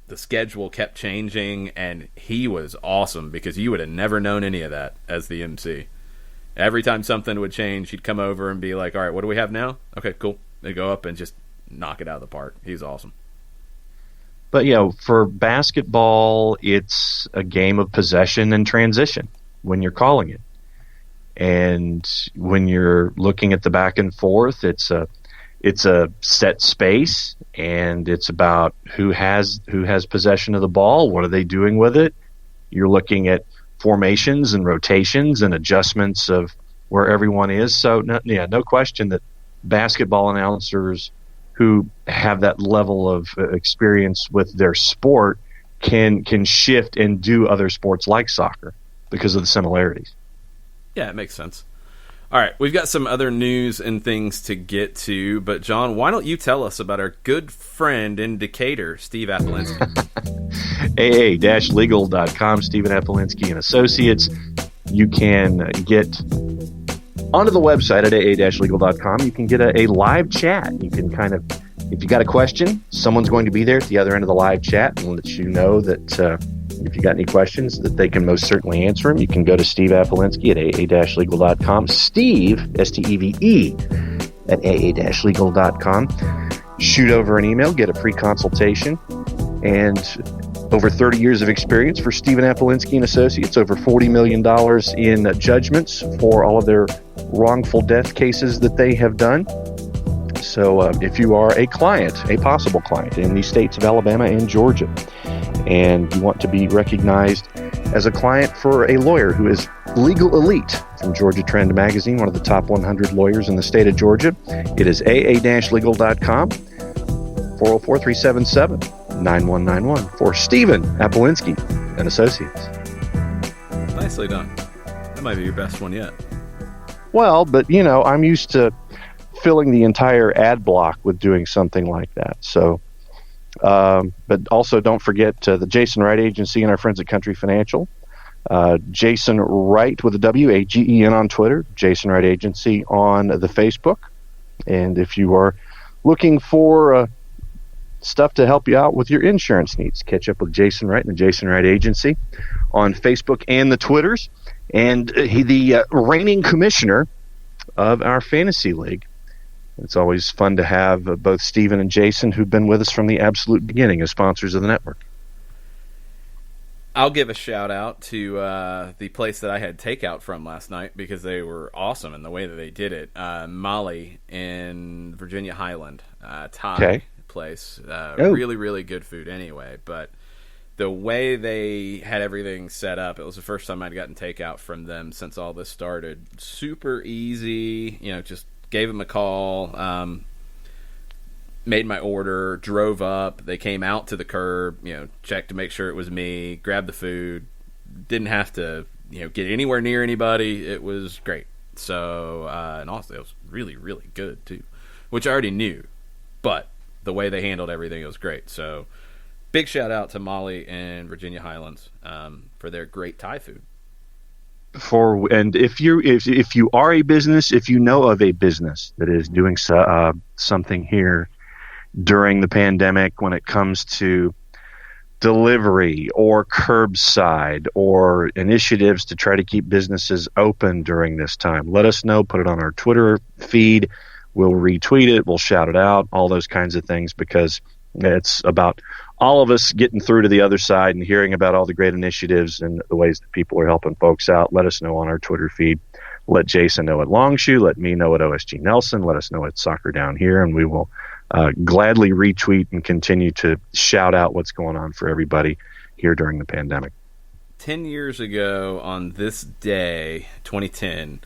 The schedule kept changing, and he was awesome because you would have never known any of that as the MC. Every time something would change, he'd come over and be like, all right, what do we have now? Okay, cool. They go up and just knock it out of the park. He's awesome. But, for basketball, it's a game of possession and transition when you're calling it. And when you're looking at the back and forth, it's a set space, and it's about who has possession of the ball, what are they doing with it. You're looking at formations and rotations and adjustments of where everyone is. So, no question that basketball announcers who have that level of experience with their sport can shift and do other sports like soccer because of the similarities. Yeah, it makes sense. All right, we've got some other news and things to get to, but John, why don't you tell us about our good friend in Decatur, Steve Apolinski? AA-legal.com, Stephen Apolinski and Associates. You can get onto the website at AA-legal.com. You can get a live chat. You can if you got a question, someone's going to be there at the other end of the live chat and let you know that if you got any questions, that they can most certainly answer them. You can go to Steve Apolinski at AA-legal.com. Steve, S-T-E-V-E, at AA-legal.com. Shoot over an email, get a free consultation, and over 30 years of experience for Stephen Apolinski and Associates, over $40 million in judgments for all of their wrongful death cases that they have done. So if you are a possible client in the states of Alabama and Georgia, and you want to be recognized as a client for a lawyer who is Legal Elite from Georgia Trend Magazine, one of the top 100 lawyers in the state of Georgia, it is AA-legal.com, 404-377-9191 for Stephen Apolinski and Associates. Nicely done. That might be your best one yet. Well, but, I'm used to filling the entire ad block with doing something like that. So, but also don't forget the Jason Wright Agency and our friends at Country Financial. Jason Wright with a W-A-G-E-N on Twitter, Jason Wright Agency on the Facebook. And if you are looking for stuff to help you out with your insurance needs, catch up with Jason Wright and the Jason Wright Agency on Facebook and the Twitters. And he, the reigning commissioner of our fantasy league. It's always fun to have both Stephen and Jason, who've been with us from the absolute beginning as sponsors of the network. I'll give a shout out to the place that I had takeout from last night because they were awesome in the way that they did it. Molly in Virginia Highland, Thai place. Really, really good food anyway. But the way they had everything set up, it was the first time I'd gotten takeout from them since all this started. Super easy, just gave them a call, made my order, drove up. They came out to the curb, checked to make sure it was me, grabbed the food, didn't have to get anywhere near anybody. It was great. So and also it was really, really good too, which I already knew, but the way they handled everything, it was great. So big shout out to Molly and Virginia Highlands for their great Thai food. And if you are a business, if you know of a business that is doing something here during the pandemic when it comes to delivery or curbside or initiatives to try to keep businesses open during this time, let us know. Put it on our Twitter feed. We'll retweet it. We'll shout it out. All those kinds of things, because it's about all of us getting through to the other side and hearing about all the great initiatives and the ways that people are helping folks out. Let us know on our Twitter feed. Let Jason know at Longshoe. Let me know at OSG Nelson. Let us know at Soccer Down Here, and we will gladly retweet and continue to shout out what's going on for everybody here during the pandemic. 10 years ago on this day, 2010,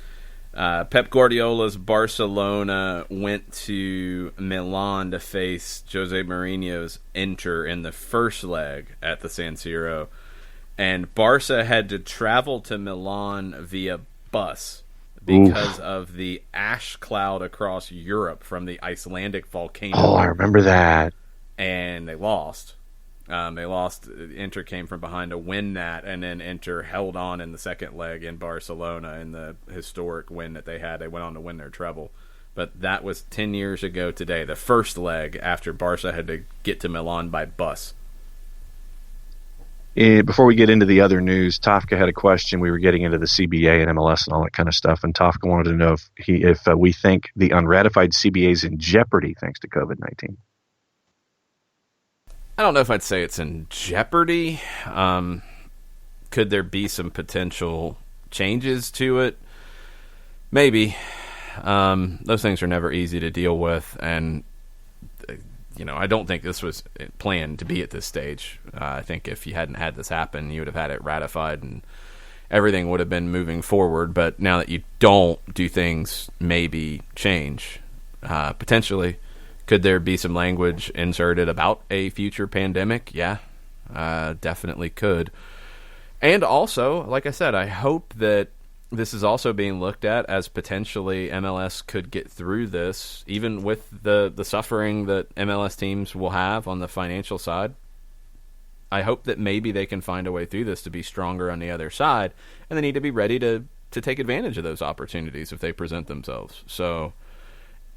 Pep Guardiola's Barcelona went to Milan to face Jose Mourinho's Inter in the first leg at the San Siro, and Barca had to travel to Milan via bus because of the ash cloud across Europe from the Icelandic volcano. Oh, I remember that. And they lost. Inter came from behind to win that, and then Inter held on in the second leg in Barcelona in the historic win that they had. They went on to win their treble. But that was 10 years ago today, the first leg after Barca had to get to Milan by bus. Before we get into the other news, Tafka had a question. We were getting into the CBA and MLS and all that kind of stuff, and Tafka wanted to know if we think the unratified CBA is in jeopardy thanks to COVID-19. I don't know if I'd say it's in jeopardy. Could there be some potential changes to it? Maybe. Those things are never easy to deal with, and I don't think this was planned to be at this stage. I think if you hadn't had this happen, you would have had it ratified and everything would have been moving forward. But now that you don't, do things maybe change? Potentially. Could there be some language inserted about a future pandemic? Yeah, definitely could. And also, like I said, I hope that this is also being looked at as potentially MLS could get through this, even with the suffering that MLS teams will have on the financial side. I hope that maybe they can find a way through this to be stronger on the other side, and they need to be ready to take advantage of those opportunities if they present themselves. So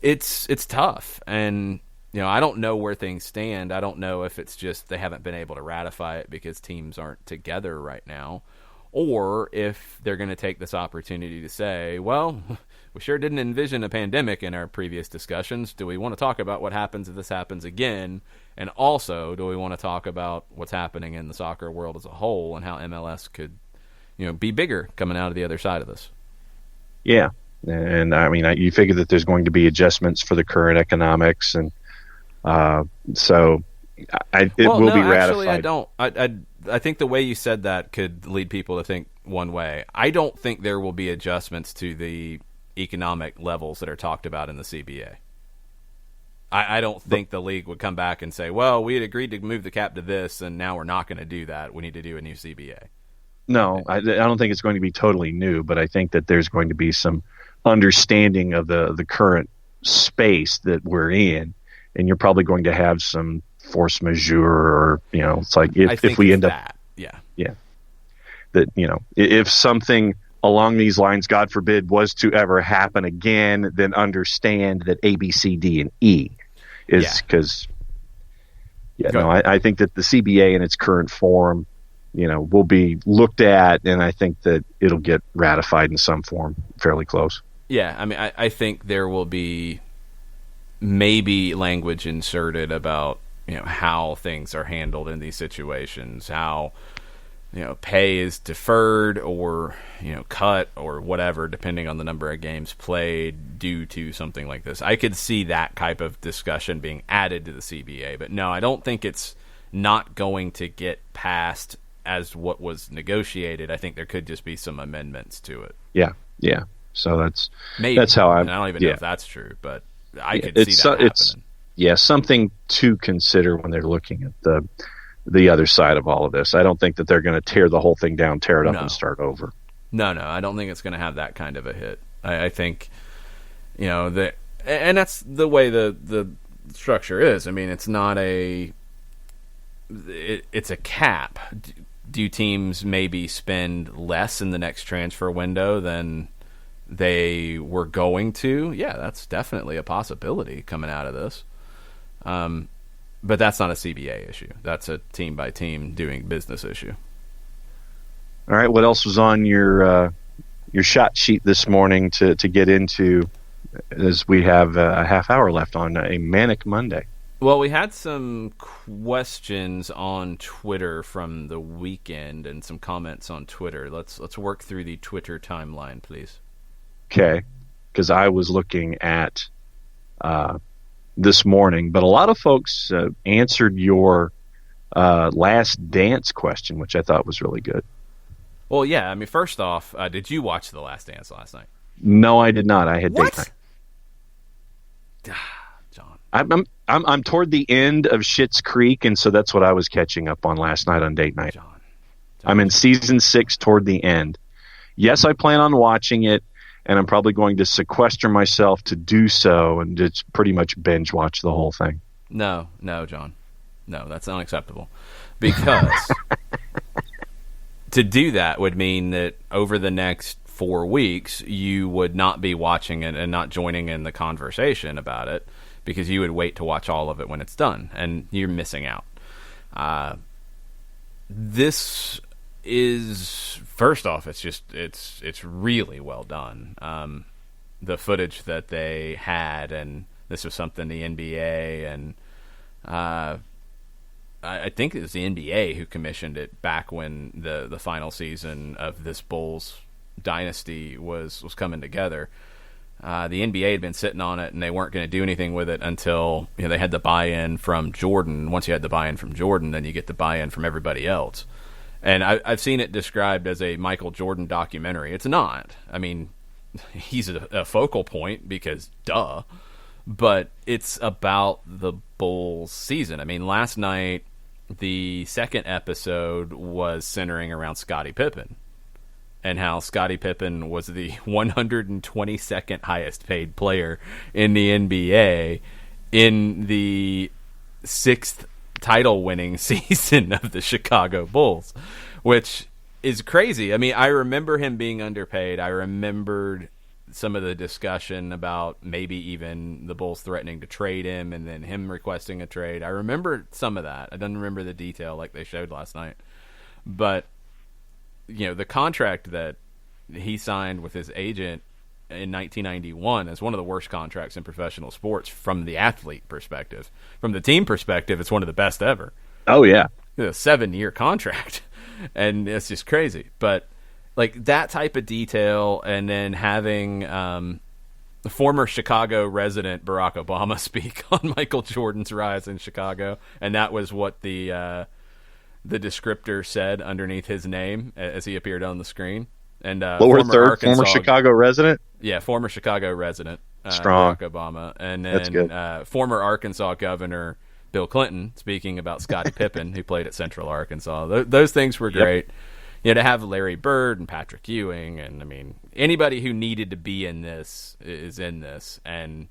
it's tough, and I don't know where things stand. I don't know if it's just they haven't been able to ratify it because teams aren't together right now, or if they're going to take this opportunity to say, well, we sure didn't envision a pandemic in our previous discussions. Do we want to talk about what happens if this happens again? And also, do we want to talk about what's happening in the soccer world as a whole and how MLS could, be bigger coming out of the other side of this? Yeah. And I mean, you figure that there's going to be adjustments for the current economics, and so it will be ratified. Actually, I don't. I think the way you said that could lead people to think one way. I don't think there will be adjustments to the economic levels that are talked about in the CBA. I don't think the league would come back and say, well, we had agreed to move the cap to this, and now we're not going to do that. We need to do a new CBA. No, I don't think it's going to be totally new, but I think that there's going to be some understanding of the current space that we're in, and you're probably going to have some force majeure, or it's like if we end up that if something along these lines, God forbid, was to ever happen again, then understand that A, B, C, D, and E is because I think that the CBA in its current form will be looked at, and I think that it'll get ratified in some form fairly close. Yeah, I mean, I think there will be maybe language inserted about how things are handled in these situations, how pay is deferred or cut or whatever, depending on the number of games played due to something like this. I could see that type of discussion being added to the CBA, but no, I don't think it's not going to get passed as what was negotiated. I think there could just be some amendments to it. Yeah. So that's how I don't even know if that's true, but I could see that happening. Something to consider when they're looking at the other side of all of this. I don't think that they're going to tear the whole thing down, tear it up, and start over. No, I don't think it's going to have that kind of a hit. I think, and that's the way the structure is. I mean, it's not it's a cap. Do teams maybe spend less in the next transfer window than they were going to? Yeah, that's definitely a possibility coming out of this. But that's not a CBA issue. That's a team-by-team doing business issue. All right, what else was on your shot sheet this morning to get into, as we have a half hour left on a manic Monday? Well, we had some questions on Twitter from the weekend and some comments on Twitter. Let's work through the Twitter timeline, please. Okay, because I was looking at this morning, but a lot of folks answered your Last Dance question, which I thought was really good. Well, yeah. I mean, first off, did you watch The Last Dance last night? No, I did not. I had daytime. John, I'm toward the end of Schitt's Creek, and so that's what I was catching up on last night on date night. John. I'm in season 6 toward the end. Yes, I plan on watching it, and I'm probably going to sequester myself to do so and just pretty much binge watch the whole thing. No, John. No, that's unacceptable. Because to do that would mean that over the next 4 weeks, you would not be watching it and not joining in the conversation about it, because you would wait to watch all of it when it's done, and you're missing out. This is, first off, it's really well done. The footage that they had, and this was something the NBA and I think it was the NBA who commissioned it back when the final season of this Bulls dynasty was coming together. The NBA had been sitting on it, and they weren't going to do anything with it until they had the buy-in from Jordan. Once you had the buy-in from Jordan, then you get the buy-in from everybody else. And I've seen it described as a Michael Jordan documentary. It's not. I mean, he's a focal point because duh. But it's about the Bulls season. I mean, last night, the second episode was centering around Scottie Pippen and how Scottie Pippen was the 122nd highest paid player in the NBA in the 6th title-winning season of the Chicago Bulls, which is crazy. I mean, I remember him being underpaid. I remembered some of the discussion about maybe even the Bulls threatening to trade him and then him requesting a trade. I remember some of that. I don't remember the detail like they showed last night. But, the contract that he signed with his agent in 1991 is one of the worst contracts in professional sports from the athlete perspective. From the team perspective, it's one of the best ever. Oh, yeah. It's a 7-year contract, and it's just crazy. But like that type of detail, and then having the former Chicago resident Barack Obama speak on Michael Jordan's rise in Chicago, and that was what the descriptor said underneath his name as he appeared on the screen. And lower third, former Chicago resident? Yeah, former Chicago resident. Strong. Barack Obama. And then former Arkansas governor Bill Clinton speaking about Scottie Pippen, who played at Central Arkansas. Those things were great. To have Larry Bird and Patrick Ewing, and I mean, anybody who needed to be in this is in this. And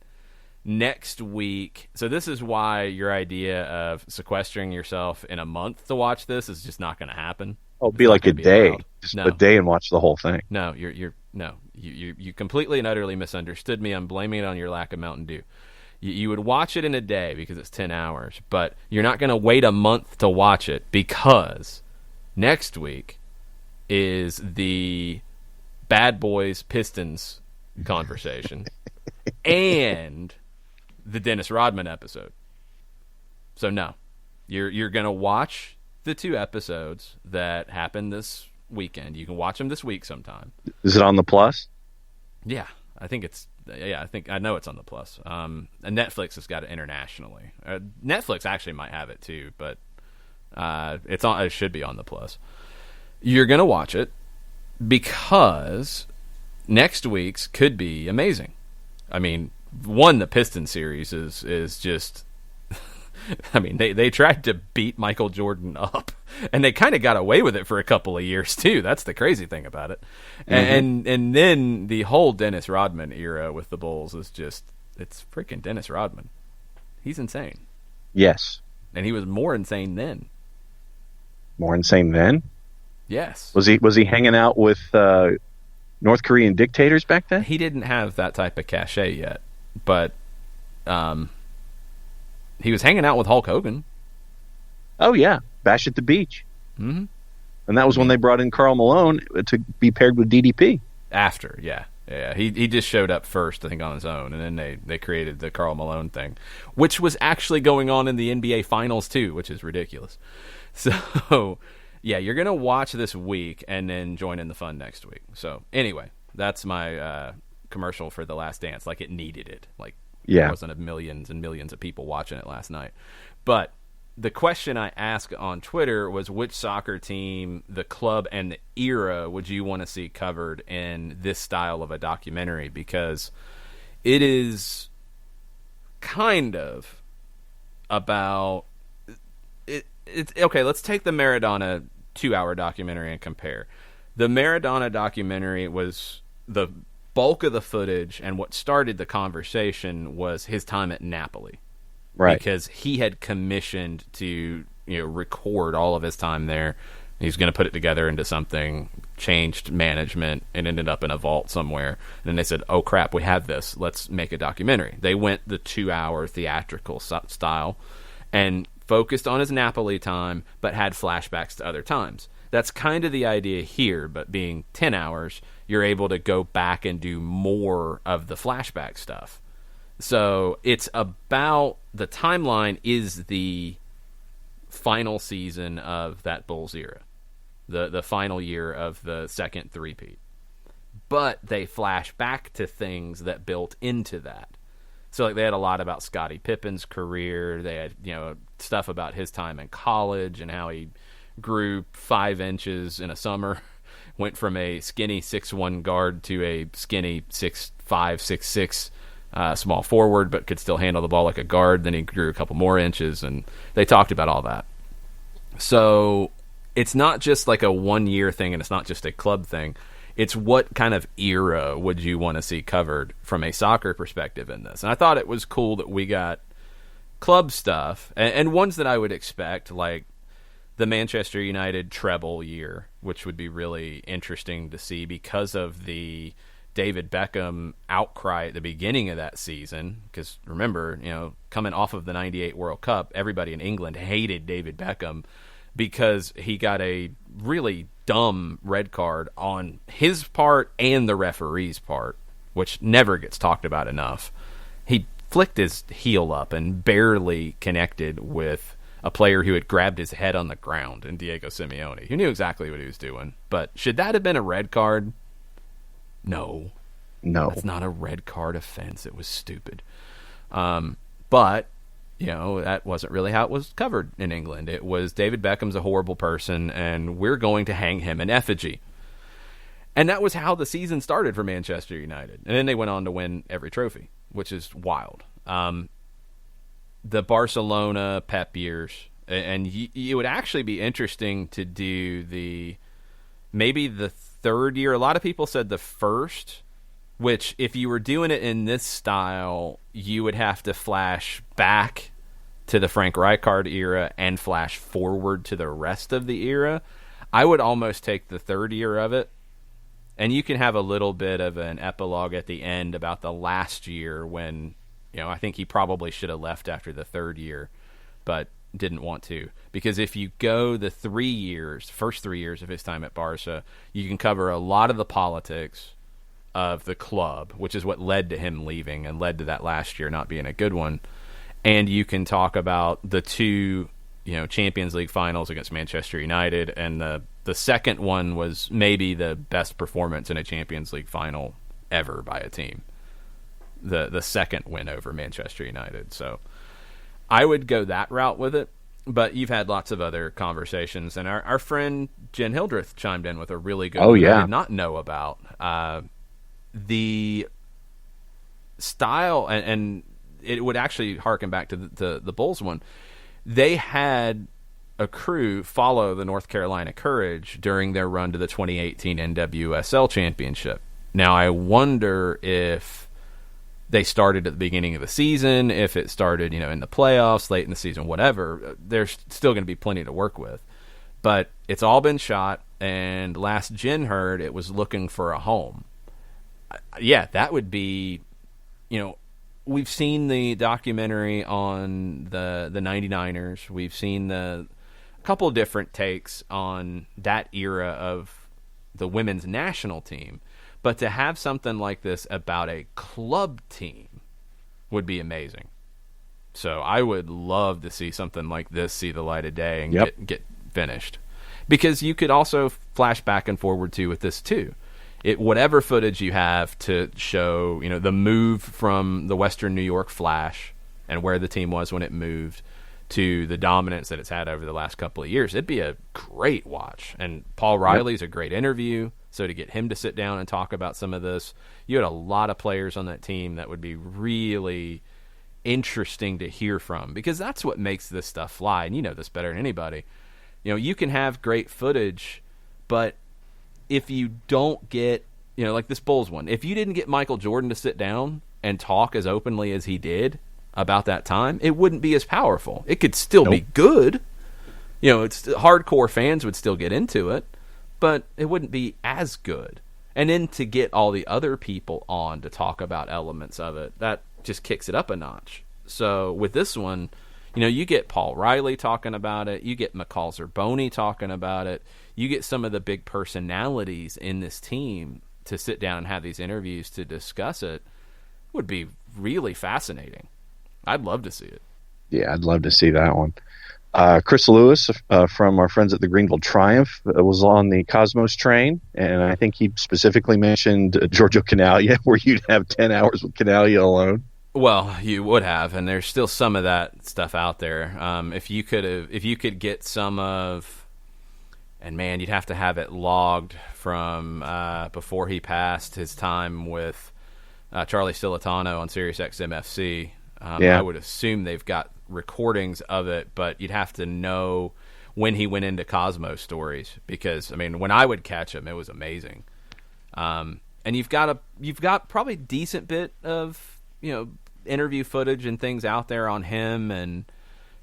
next week, so this is why your idea of sequestering yourself in a month to watch this is just not going to happen. Oh, it'll be like a day, just a day and watch the whole thing. No, you completely and utterly misunderstood me. I'm blaming it on your lack of Mountain Dew. You would watch it in a day because it's 10 hours, but you're not going to wait a month to watch it because next week is the Bad Boys Pistons conversation and the Dennis Rodman episode. So no, you're going to watch the 2 episodes that happened this weekend. You can watch them this week sometime. Is it on the Plus? Yeah, I think it's. Yeah, I know it's on the Plus. And Netflix has got it internationally. Netflix actually might have it too, but it's on. It should be on the Plus. You're gonna watch it because next week's could be amazing. I mean, the Piston series is just I mean, they tried to beat Michael Jordan up, and they kind of got away with it for a couple of years too. That's the crazy thing about it. And then the whole Dennis Rodman era with the Bulls is just, it's freaking Dennis Rodman. He's insane. Yes. And he was more insane then. More insane then? Yes. Was he hanging out with North Korean dictators back then? He didn't have that type of cachet yet, but he was hanging out with Hulk Hogan. Oh yeah, Bash at the Beach. Mm-hmm. And that was when they brought in Karl Malone to be paired with DDP. After, yeah. He just showed up first, I think, on his own, and then they created the Karl Malone thing, which was actually going on in the NBA Finals too, which is ridiculous. So, yeah, you're gonna watch this week and then join in the fun next week. So, anyway, that's my commercial for The Last Dance. Like, it needed it. Like, there wasn't millions and millions of people watching it last night. But the question I asked on Twitter was, which soccer team, the club, and the era would you want to see covered in this style of a documentary? Because it is kind of about it. Okay, let's take the Maradona 2-hour documentary and compare. The Maradona documentary was the bulk of the footage, and what started the conversation was his time at Napoli. Right. Because he had commissioned to record all of his time there. He was going to put it together into something, changed management, and ended up in a vault somewhere. And then they said, oh, crap, we have this. Let's make a documentary. They went the 2-hour theatrical style and focused on his Napoli time, but had flashbacks to other times. That's kind of the idea here, but being 10 hours, you're able to go back and do more of the flashback stuff. So it's about, the timeline is the final season of that Bulls era, the final year of the second three-peat. But they flash back to things that built into that. So like they had a lot about Scottie Pippen's career. They had stuff about his time in college and how he grew 5 inches in a summer, went from a skinny 6'1" guard to a skinny 6'5", 6'6" small forward, but could still handle the ball like a guard. Then he grew a couple more inches, and they talked about all that. So it's not just like a 1-year thing, and it's not just a club thing. It's what kind of era would you want to see covered from a soccer perspective in this? And I thought it was cool that we got club stuff, and ones that I would expect, like the Manchester United treble year, which would be really interesting to see because of the David Beckham outcry at the beginning of that season. Because remember, coming off of the 98 World Cup, everybody in England hated David Beckham because he got a really dumb red card on his part and the referee's part, which never gets talked about enough. He flicked his heel up and barely connected with a player who had grabbed his head on the ground in Diego Simeone, who knew exactly what he was doing. But should that have been a red card? No. It's not a red card offense. It was stupid. But, that wasn't really how it was covered in England. It was David Beckham's a horrible person, and we're going to hang him in effigy. And that was how the season started for Manchester United. And then they went on to win every trophy, which is wild. The Barcelona Pep years, and it would actually be interesting to do maybe the third year. A lot of people said the first, which if you were doing it in this style, you would have to flash back to the Frank Rijkaard era and flash forward to the rest of the era. I would almost take the third year of it, and you can have a little bit of an epilogue at the end about the last year when, I think he probably should have left after the third year, but didn't want to. Because if you go the first 3 years of his time at Barca, you can cover a lot of the politics of the club, which is what led to him leaving and led to that last year not being a good one. And you can talk about the 2, Champions League finals against Manchester United, and the second one was maybe the best performance in a Champions League final ever by a team. The second win over Manchester United. So I would go that route with it, but you've had lots of other conversations, and our friend Jen Hildreth chimed in with a really good one I did not know about. The style, and it would actually harken back to the Bulls one. They had a crew follow the North Carolina Courage during their run to the 2018 NWSL Championship. Now, I wonder if they started at the beginning of the season, if it started, in the playoffs, late in the season, whatever. There's still going to be plenty to work with. But it's all been shot, and last Jen heard it was looking for a home. Yeah, that would be, we've seen the documentary on the 99ers. We've seen a couple of different takes on that era of the women's national team. But to have something like this about a club team would be amazing. So I would love to see something like this see the light of day and get finished. Because you could also flash back and forward with this too. Whatever footage you have to show, the move from the Western New York Flash and where the team was when it moved to the dominance that it's had over the last couple of years, it'd be a great watch. And Paul Riley's a great interview. So to get him to sit down and talk about some of this, you had a lot of players on that team that would be really interesting to hear from, because that's what makes this stuff fly. And you know this better than anybody. You can have great footage, but if you don't get, like this Bulls one, if you didn't get Michael Jordan to sit down and talk as openly as he did about that time, it wouldn't be as powerful. It could still be good. It's hardcore fans would still get into it, but it wouldn't be as good. And then to get all the other people on to talk about elements of it, that just kicks it up a notch. So with this one, you get Paul Riley talking about it. You get McCall Zerboni talking about it. You get some of the big personalities in this team to sit down and have these interviews to discuss it. Would be really fascinating. I'd love to see it. Yeah, I'd love to see that one. Chris Lewis from our friends at the Greenville Triumph was on the Cosmos train, and I think he specifically mentioned Giorgio Canalia, where you'd have 10 hours with Canalia alone. Well, you would have, and there's still some of that stuff out there. If you could get some of, and man, you'd have to have it logged from before he passed his time with Charlie Stilitano on Sirius XM-FC. I would assume they've got recordings of it, but you'd have to know when he went into Cosmos stories, because when I would catch him, it was amazing. And you've got probably a decent bit of interview footage and things out there on him, and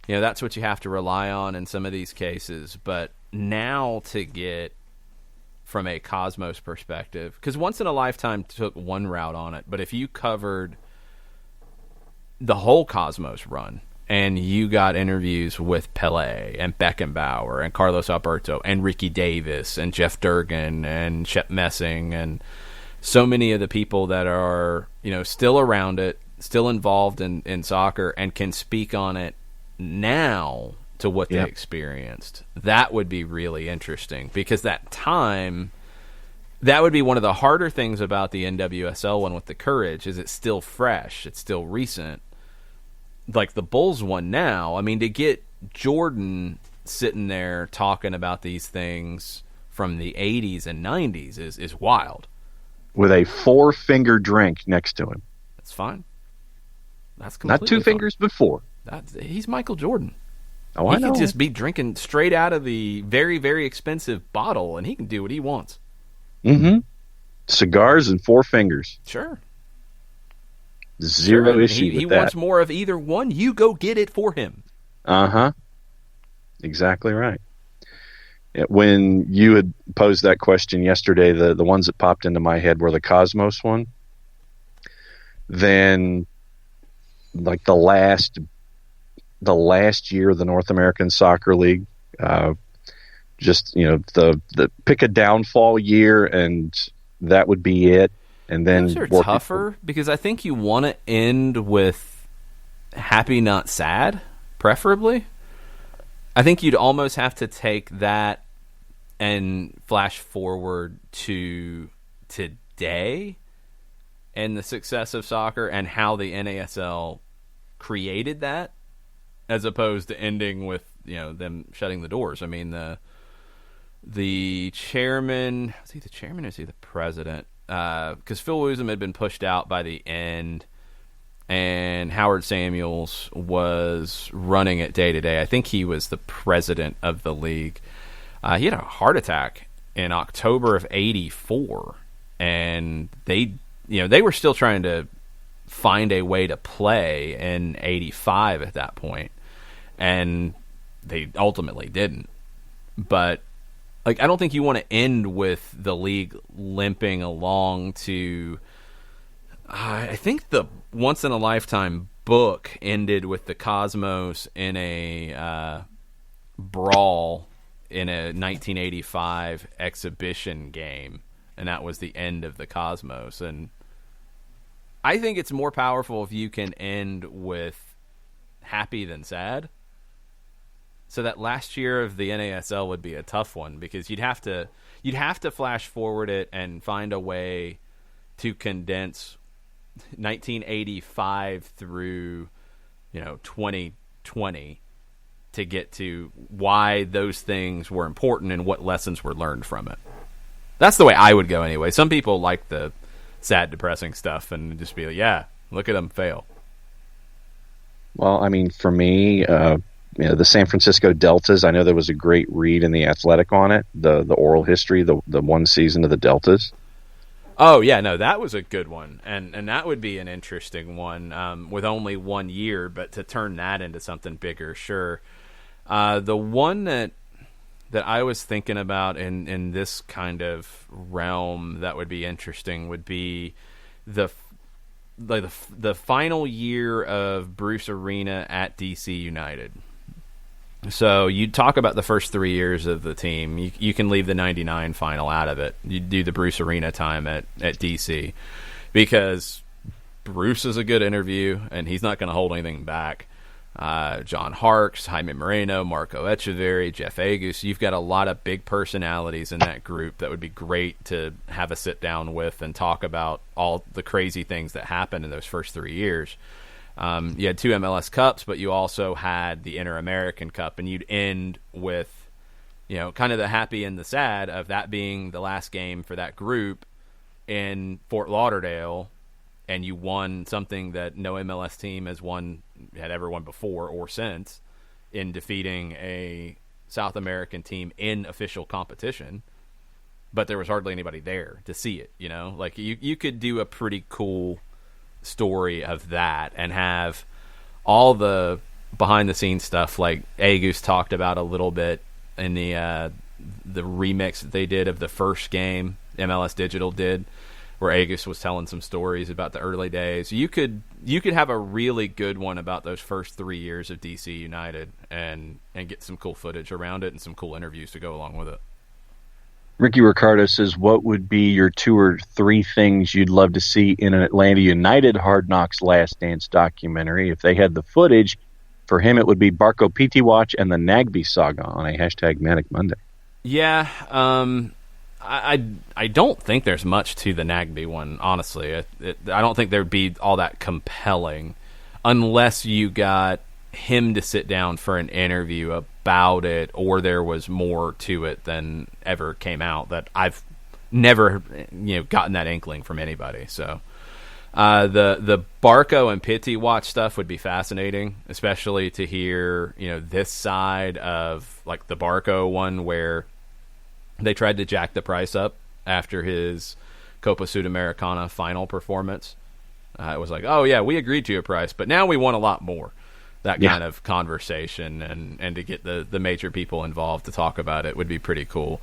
that's what you have to rely on in some of these cases. But now to get from a Cosmos perspective, because Once in a Lifetime took one route on it, but if you covered the whole Cosmos run, and you got interviews with Pelé and Beckenbauer and Carlos Alberto and Ricky Davis and Jeff Durgan and Shep Messing and so many of the people that are still around it, still involved in soccer, and can speak on it now to what they experienced, that would be really interesting, because that time, that would be one of the harder things about the NWSL one with the Courage, is it's still fresh, it's still recent. Like the Bulls one now, to get Jordan sitting there talking about these things from the 80s and 90s is wild. With a 4-finger drink next to him. That's fine. That's not 2 fingers, but 4. He's Michael Jordan. Oh, I know. He could just be drinking straight out of the very, very expensive bottle, and he can do what he wants. Mm-hmm. Cigars and 4 fingers. Sure. Zero issue with that. He wants more of either one. You go get it for him. Uh-huh. Exactly right. When you had posed that question yesterday, the ones that popped into my head were the Cosmos one. Then, like the last year of the North American Soccer League, just the pick a downfall year, and that would be it. And then those are tougher, because I think you want to end with happy, not sad, preferably. I think you'd almost have to take that and flash forward to today and the success of soccer and how the NASL created that, as opposed to ending with them shutting the doors. The chairman, is he the chairman or is he the president? Because Phil Woosum had been pushed out by the end, and Howard Samuels was running it day to day. I think he was the president of the league. He had a heart attack in October of '84, and they were still trying to find a way to play in '85 at that point, and they ultimately didn't. But I don't think you want to end with the league limping along to. I think the Once in a Lifetime book ended with the Cosmos in a brawl in a 1985 exhibition game, and that was the end of the Cosmos. And I think it's more powerful if you can end with happy than sad. So that last year of the NASL would be a tough one, because you'd have to flash forward it and find a way to condense 1985 through 2020 to get to why those things were important and what lessons were learned from it. That's the way I would go anyway. Some people like the sad, depressing stuff and just be like, yeah, look at them fail. Well, I mean, for me, the San Francisco Deltas, I know there was a great read in The Athletic on it, the oral history, the one season of the Deltas. Oh, yeah, no, that was a good one, and that would be an interesting one with only 1 year, but to turn that into something bigger, sure. The one that I was thinking about in this kind of realm that would be interesting would be the final year of Bruce Arena at DC United. So you talk about the first 3 years of the team. You can leave the 99 final out of it. You do the Bruce Arena time at DC, because Bruce is a good interview, and he's not going to hold anything back. John Harkes, Jaime Moreno, Marco Echeverri, Jeff Agus. You've got a lot of big personalities in that group that would be great to have a sit down with and talk about all the crazy things that happened in those first 3 years. You had 2 MLS Cups, but you also had the Inter-American Cup, and you'd end with, kind of the happy and the sad of that being the last game for that group in Fort Lauderdale, and you won something that no MLS team had ever won before or since, in defeating a South American team in official competition. But there was hardly anybody there to see it, you could do a pretty cool story of that and have all the behind the scenes stuff, like Agus talked about a little bit in the remix that they did of the first game MLS Digital did, where Agus was telling some stories about the early days. You could have a really good one about those first 3 years of DC United and get some cool footage around it and some cool interviews to go along with it. Ricky Ricardo says, what would be your 2 or 3 things you'd love to see in an Atlanta United Hard Knocks Last Dance documentary? If they had the footage, for him it would be Barco Pity Watch and the Nagby saga on a #Manic Monday. Yeah, I don't think there's much to the Nagby one, honestly. I don't think there'd be all that compelling unless you got him to sit down for an interview about it, or there was more to it than ever came out that I've never gotten that inkling from anybody. So the Barco and Pity Watch stuff would be fascinating, especially to hear this side of like the Barco one, where they tried to jack the price up after his Copa Sudamericana final performance. It was like, oh yeah, we agreed to a price, but now we want a lot more. That kind of conversation, and to get the major people involved to talk about it would be pretty cool.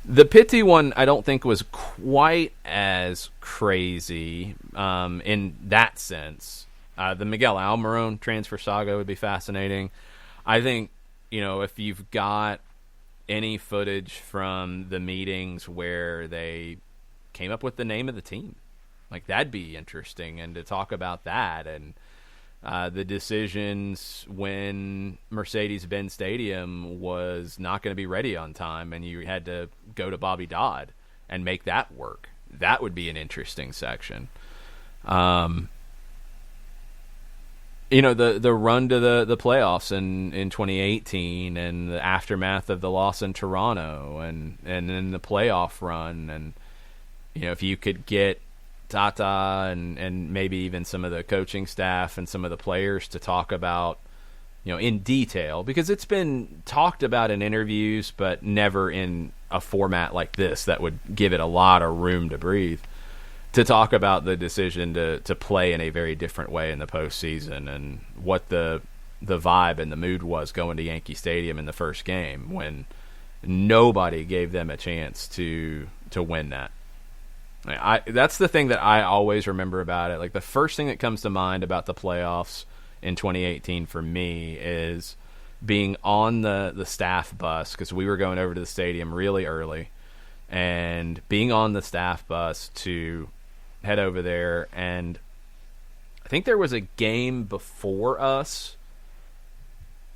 The Pity one I don't think was quite as crazy in that sense. The Miguel Almiron transfer saga would be fascinating. I think, if you've got any footage from the meetings where they came up with the name of the team, like that'd be interesting, and to talk about that and the decisions when Mercedes-Benz Stadium was not going to be ready on time and you had to go to Bobby Dodd and make that work. That would be an interesting section. The run to the playoffs in 2018 and the aftermath of the loss in Toronto and then the playoff run. And, if you could get Tata and maybe even some of the coaching staff and some of the players to talk about, in detail, because it's been talked about in interviews, but never in a format like this that would give it a lot of room to breathe, to talk about the decision to play in a very different way in the postseason and what the vibe and the mood was going to Yankee Stadium in the first game when nobody gave them a chance to win that. That's the thing that I always remember about it. Like, the first thing that comes to mind about the playoffs in 2018 for me is being on the staff bus, because we were going over to the stadium really early, and being on the staff bus to head over there. And I think there was a game before us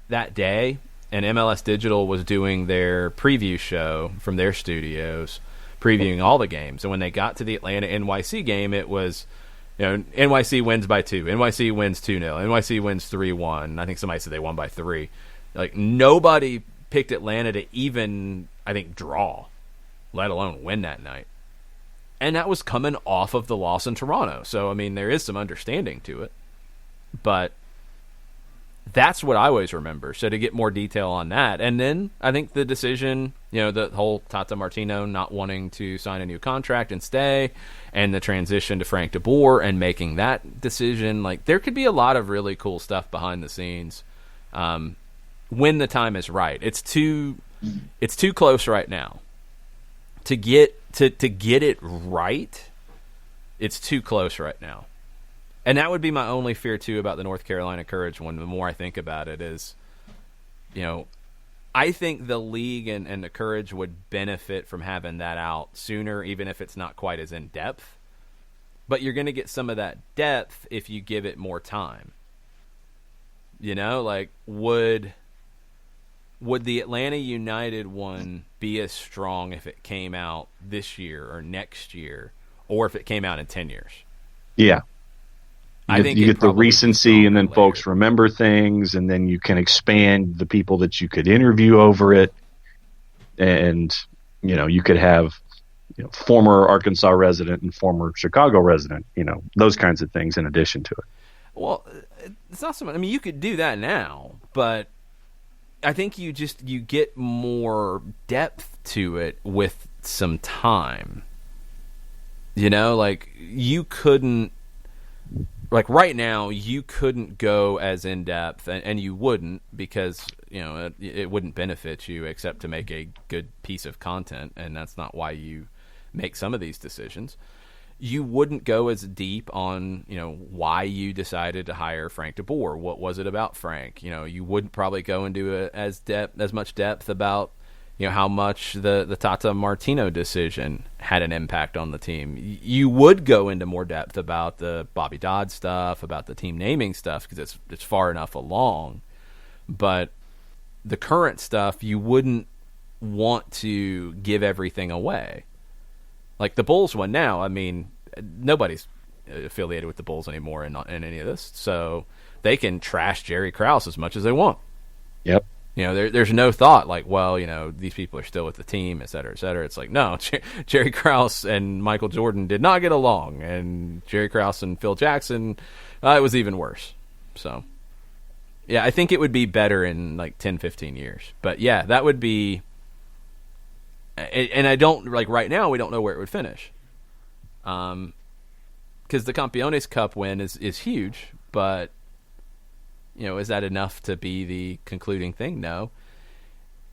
that day, and MLS Digital was doing their preview show from their studios, previewing all the games. And when they got to the Atlanta NYC game, it was, NYC wins by 2, NYC wins 2-0, NYC wins 3-1. I think somebody said they won by 3. Like, nobody picked Atlanta to even, I think, draw, let alone win that night. And that was coming off of the loss in Toronto. So, I mean, there is some understanding to it. But that's what I always remember. So to get more detail on that. And then I think the decision, the whole Tata Martino not wanting to sign a new contract and stay, and the transition to Frank DeBoer and making that decision. Like, there could be a lot of really cool stuff behind the scenes when the time is right. It's too close right now. To get it right, it's too close right now. And that would be my only fear, too, about the North Carolina Courage one. The more I think about it is, I think the league and the Courage would benefit from having that out sooner, even if it's not quite as in-depth. But you're going to get some of that depth if you give it more time. Like, would the Atlanta United one be as strong if it came out this year or next year, or if it came out in 10 years? Yeah. I think you get the recency, and then later. folks remember things, and then you can expand the people that you could interview over it. And, you could have former Arkansas resident and former Chicago resident, those kinds of things in addition to it. Well, it's not so much. I mean, you could do that now, but I think you get more depth to it with some time. Like, you couldn't, like, right now, you couldn't go as in depth, and you wouldn't, because it wouldn't benefit you except to make a good piece of content, and that's not why you make some of these decisions. You wouldn't go as deep on why you decided to hire Frank DeBoer. What was it about Frank? You wouldn't probably go into as much depth about how much the Tata Martino decision had an impact on the team. You would go into more depth about the Bobby Dodd stuff, about the team naming stuff, because it's far enough along. But the current stuff, you wouldn't want to give everything away. Like the Bulls one now, I mean, nobody's affiliated with the Bulls anymore in any of this, so they can trash Jerry Krause as much as they want. Yep. There's no thought like, well, these people are still with the team, et cetera, et cetera. It's like, no, Jerry Krause and Michael Jordan did not get along, and Jerry Krause and Phil Jackson, it was even worse. So, yeah, I think it would be better in like 10, 15 years. But, yeah, that would be – and I don't – like right now we don't know where it would finish. Because the Campeones Cup win is huge, but – is that enough to be the concluding thing? No.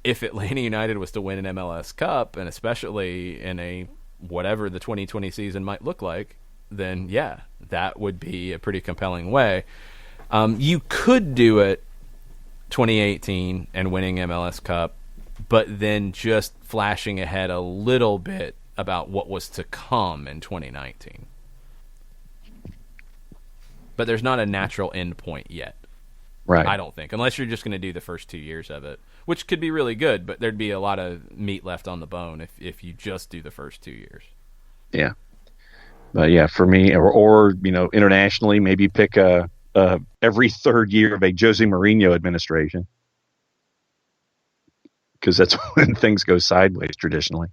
If Atlanta United was to win an MLS Cup, and especially in a whatever the 2020 season might look like, then yeah, that would be a pretty compelling way. You could do it 2018 and winning MLS Cup, but then just flashing ahead a little bit about what was to come in 2019. But there's not a natural end point yet. Right. I don't think, unless you're just going to do the first 2 years of it, which could be really good, but there'd be a lot of meat left on the bone if you just do the first 2 years. Yeah. But yeah, for me, or internationally, maybe pick every third year of a Jose Mourinho administration, because that's when things go sideways traditionally.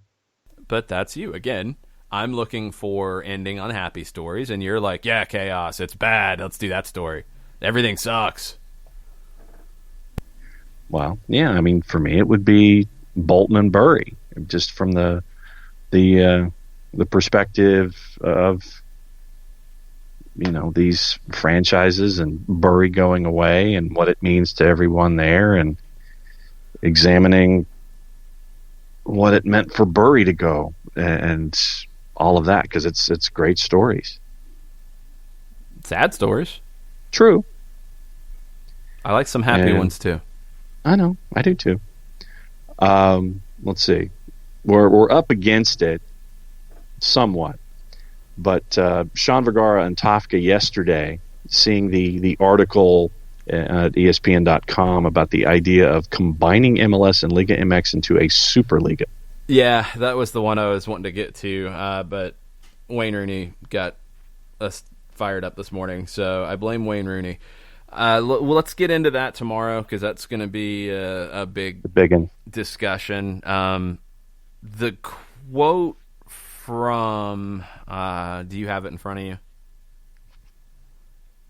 But that's you again. I'm looking for ending on happy stories, and you're like, yeah, chaos, it's bad, let's do that story. Everything sucks. Well, yeah, I mean, for me, it would be Bolton and Bury, just from the perspective of, you know, these franchises and Bury going away and what it means to everyone there, and examining what it meant for Bury to go and all of that, because it's great stories. Sad stories. True. I like some happy ones too. I know, I do too. Let's see. We're up against it somewhat, but Sean Vergara and Tafka yesterday, seeing the article at ESPN.com about the idea of combining MLS and Liga MX into a Superliga. Yeah, that was the one I was wanting to get to, but Wayne Rooney got us fired up this morning, so I blame Wayne Rooney. Let's get into that tomorrow, because that's going to be a big one. Discussion. The quote from, do you have it in front of you?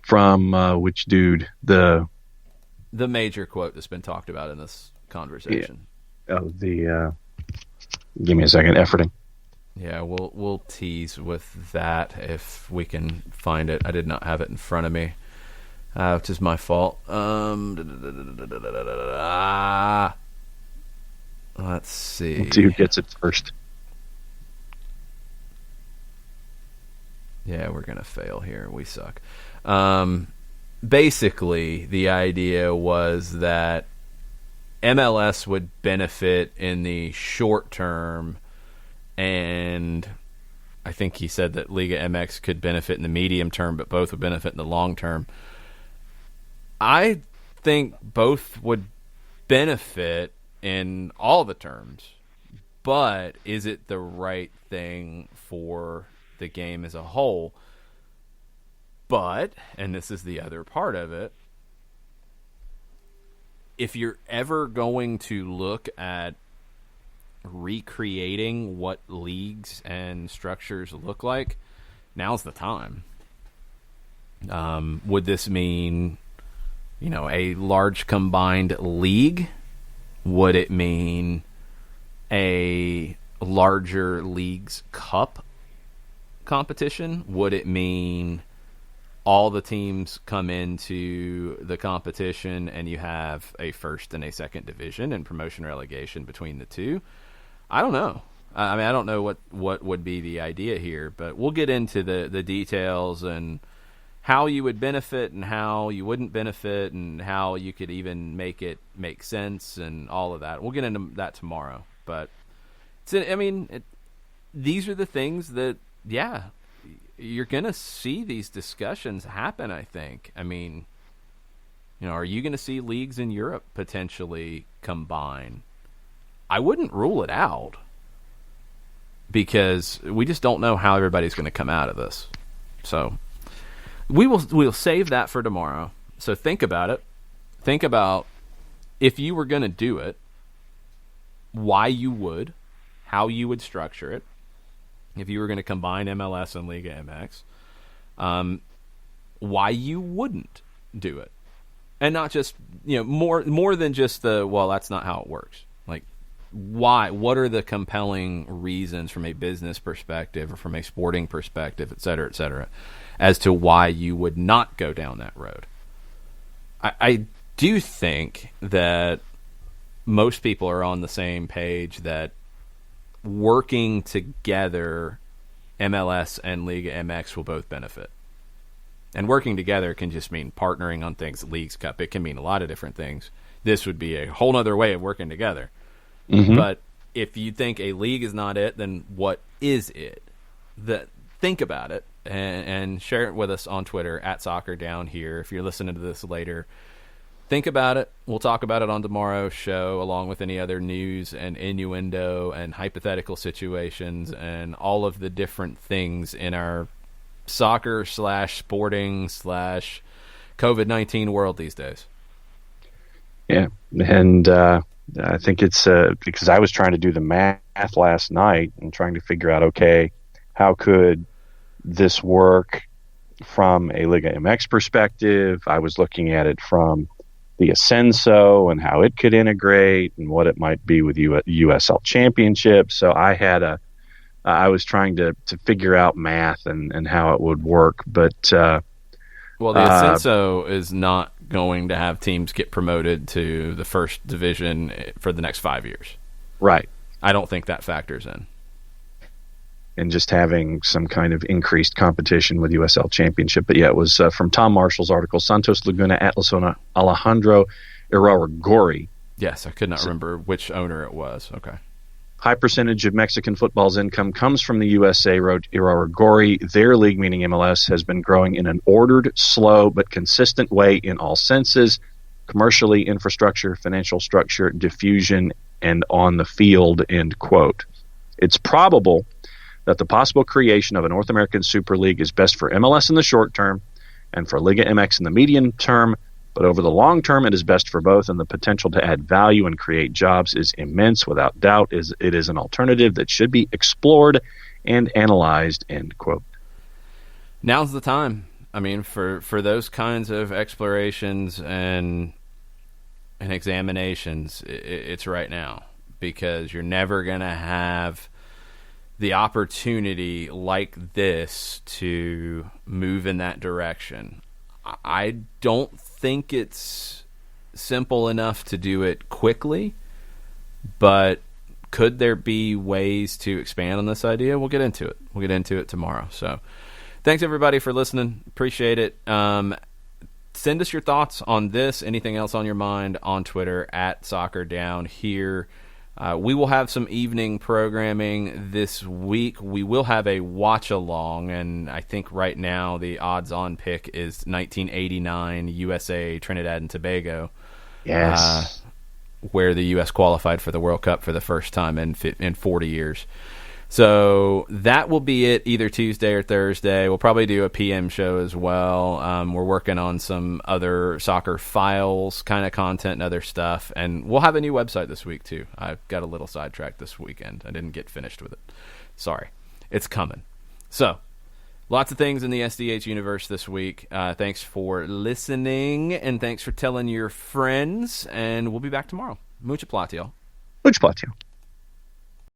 From which dude? The major quote that's been talked about in this conversation. Yeah. Give me a second. Efforting. Yeah, we'll tease with that if we can find it. I did not have it in front of me, which is my fault. Let's see. Let's see who gets it first. Yeah, we're going to fail here. We suck. Basically, the idea was that MLS would benefit in the short term, and I think he said that Liga MX could benefit in the medium term, but both would benefit in the long term. I think both would benefit in all the terms, but is it the right thing for the game as a whole? But, and this is the other part of it, if you're ever going to look at recreating what leagues and structures look like, now's the time. Would this mean, you know, a large combined league? Would it mean a larger leagues cup competition? Would it mean all the teams come into the competition and you have a first and a second division and promotion relegation between the two? I don't know. I mean, I don't know what would be the idea here, but we'll get into the details and how you would benefit and how you wouldn't benefit and how you could even make it make sense and all of that. We'll get into that tomorrow. But, these are the things that, yeah, you're going to see these discussions happen, I think. I mean, you know, are you going to see leagues in Europe potentially combine? I wouldn't rule it out, because we just don't know how everybody's going to come out of this. So we'll save that for tomorrow. So think about it. Think about if you were going to do it, why you would, how you would structure it. If you were going to combine MLS and Liga MX, why you wouldn't do it. And not just, you know, more than just well, that's not how it works. Like, why? What are the compelling reasons from a business perspective or from a sporting perspective, et cetera, as to why you would not go down that road? I do think that most people are on the same page that working together, MLS and Liga MX will both benefit. And working together can just mean partnering on things, Leagues Cup. It can mean a lot of different things. This would be a whole other way of working together. Mm-hmm. But if you think a league is not it, then what is it? Think about it and share it with us on Twitter, @SoccerDownHere. If you're listening to this later, think about it. We'll talk about it on tomorrow's show, along with any other news and innuendo and hypothetical situations and all of the different things in our soccer/sporting/ COVID-19 world these days. Yeah, and I think it's because I was trying to do the math last night and trying to figure out, okay, how could this work from a Liga MX perspective. I was looking at it from the Ascenso and how it could integrate and what it might be with USL Championship. So I was trying to figure out math and how it would work. But well, the Ascenso is not going to have teams get promoted to the first division for the next 5 years. Right. I don't think that factors in. And just having some kind of increased competition with USL Championship. But yeah, it was from Tom Marshall's article, Santos Laguna Atlas owner Alejandro Iraragorri. Yes, I could not remember which owner it was. Okay. High percentage of Mexican football's income comes from the USA, wrote Iraragorri. Their league, meaning MLS, has been growing in an ordered, slow, but consistent way in all senses, commercially, infrastructure, financial structure, diffusion, and on the field, end quote. It's probable that the possible creation of a North American Super League is best for MLS in the short term and for Liga MX in the medium term, but over the long term, it is best for both, and the potential to add value and create jobs is immense. Without doubt, it is an alternative that should be explored and analyzed, end quote. Now's the time. I mean, for those kinds of explorations and examinations, it's right now, because you're never going to have the opportunity like this to move in that direction. I don't think it's simple enough to do it quickly, but could there be ways to expand on this idea? We'll get into it. We'll get into it tomorrow. So thanks, everybody, for listening. Appreciate it. Send us your thoughts on this, anything else on your mind, on Twitter, @SoccerDownHere. We will have some evening programming this week. We will have a watch-along, and I think right now the odds-on pick is 1989 USA Trinidad and Tobago. Yes. Where the U.S. qualified for the World Cup for the first time in 40 years. So that will be it, either Tuesday or Thursday. We'll probably do a PM show as well. We're working on some other soccer files kind of content and other stuff. And we'll have a new website this week, too. I got a little sidetracked this weekend. I didn't get finished with it. Sorry. It's coming. So, lots of things in the SDH universe this week. Thanks for listening, and thanks for telling your friends. And we'll be back tomorrow. Mucha platio. Mucha platio.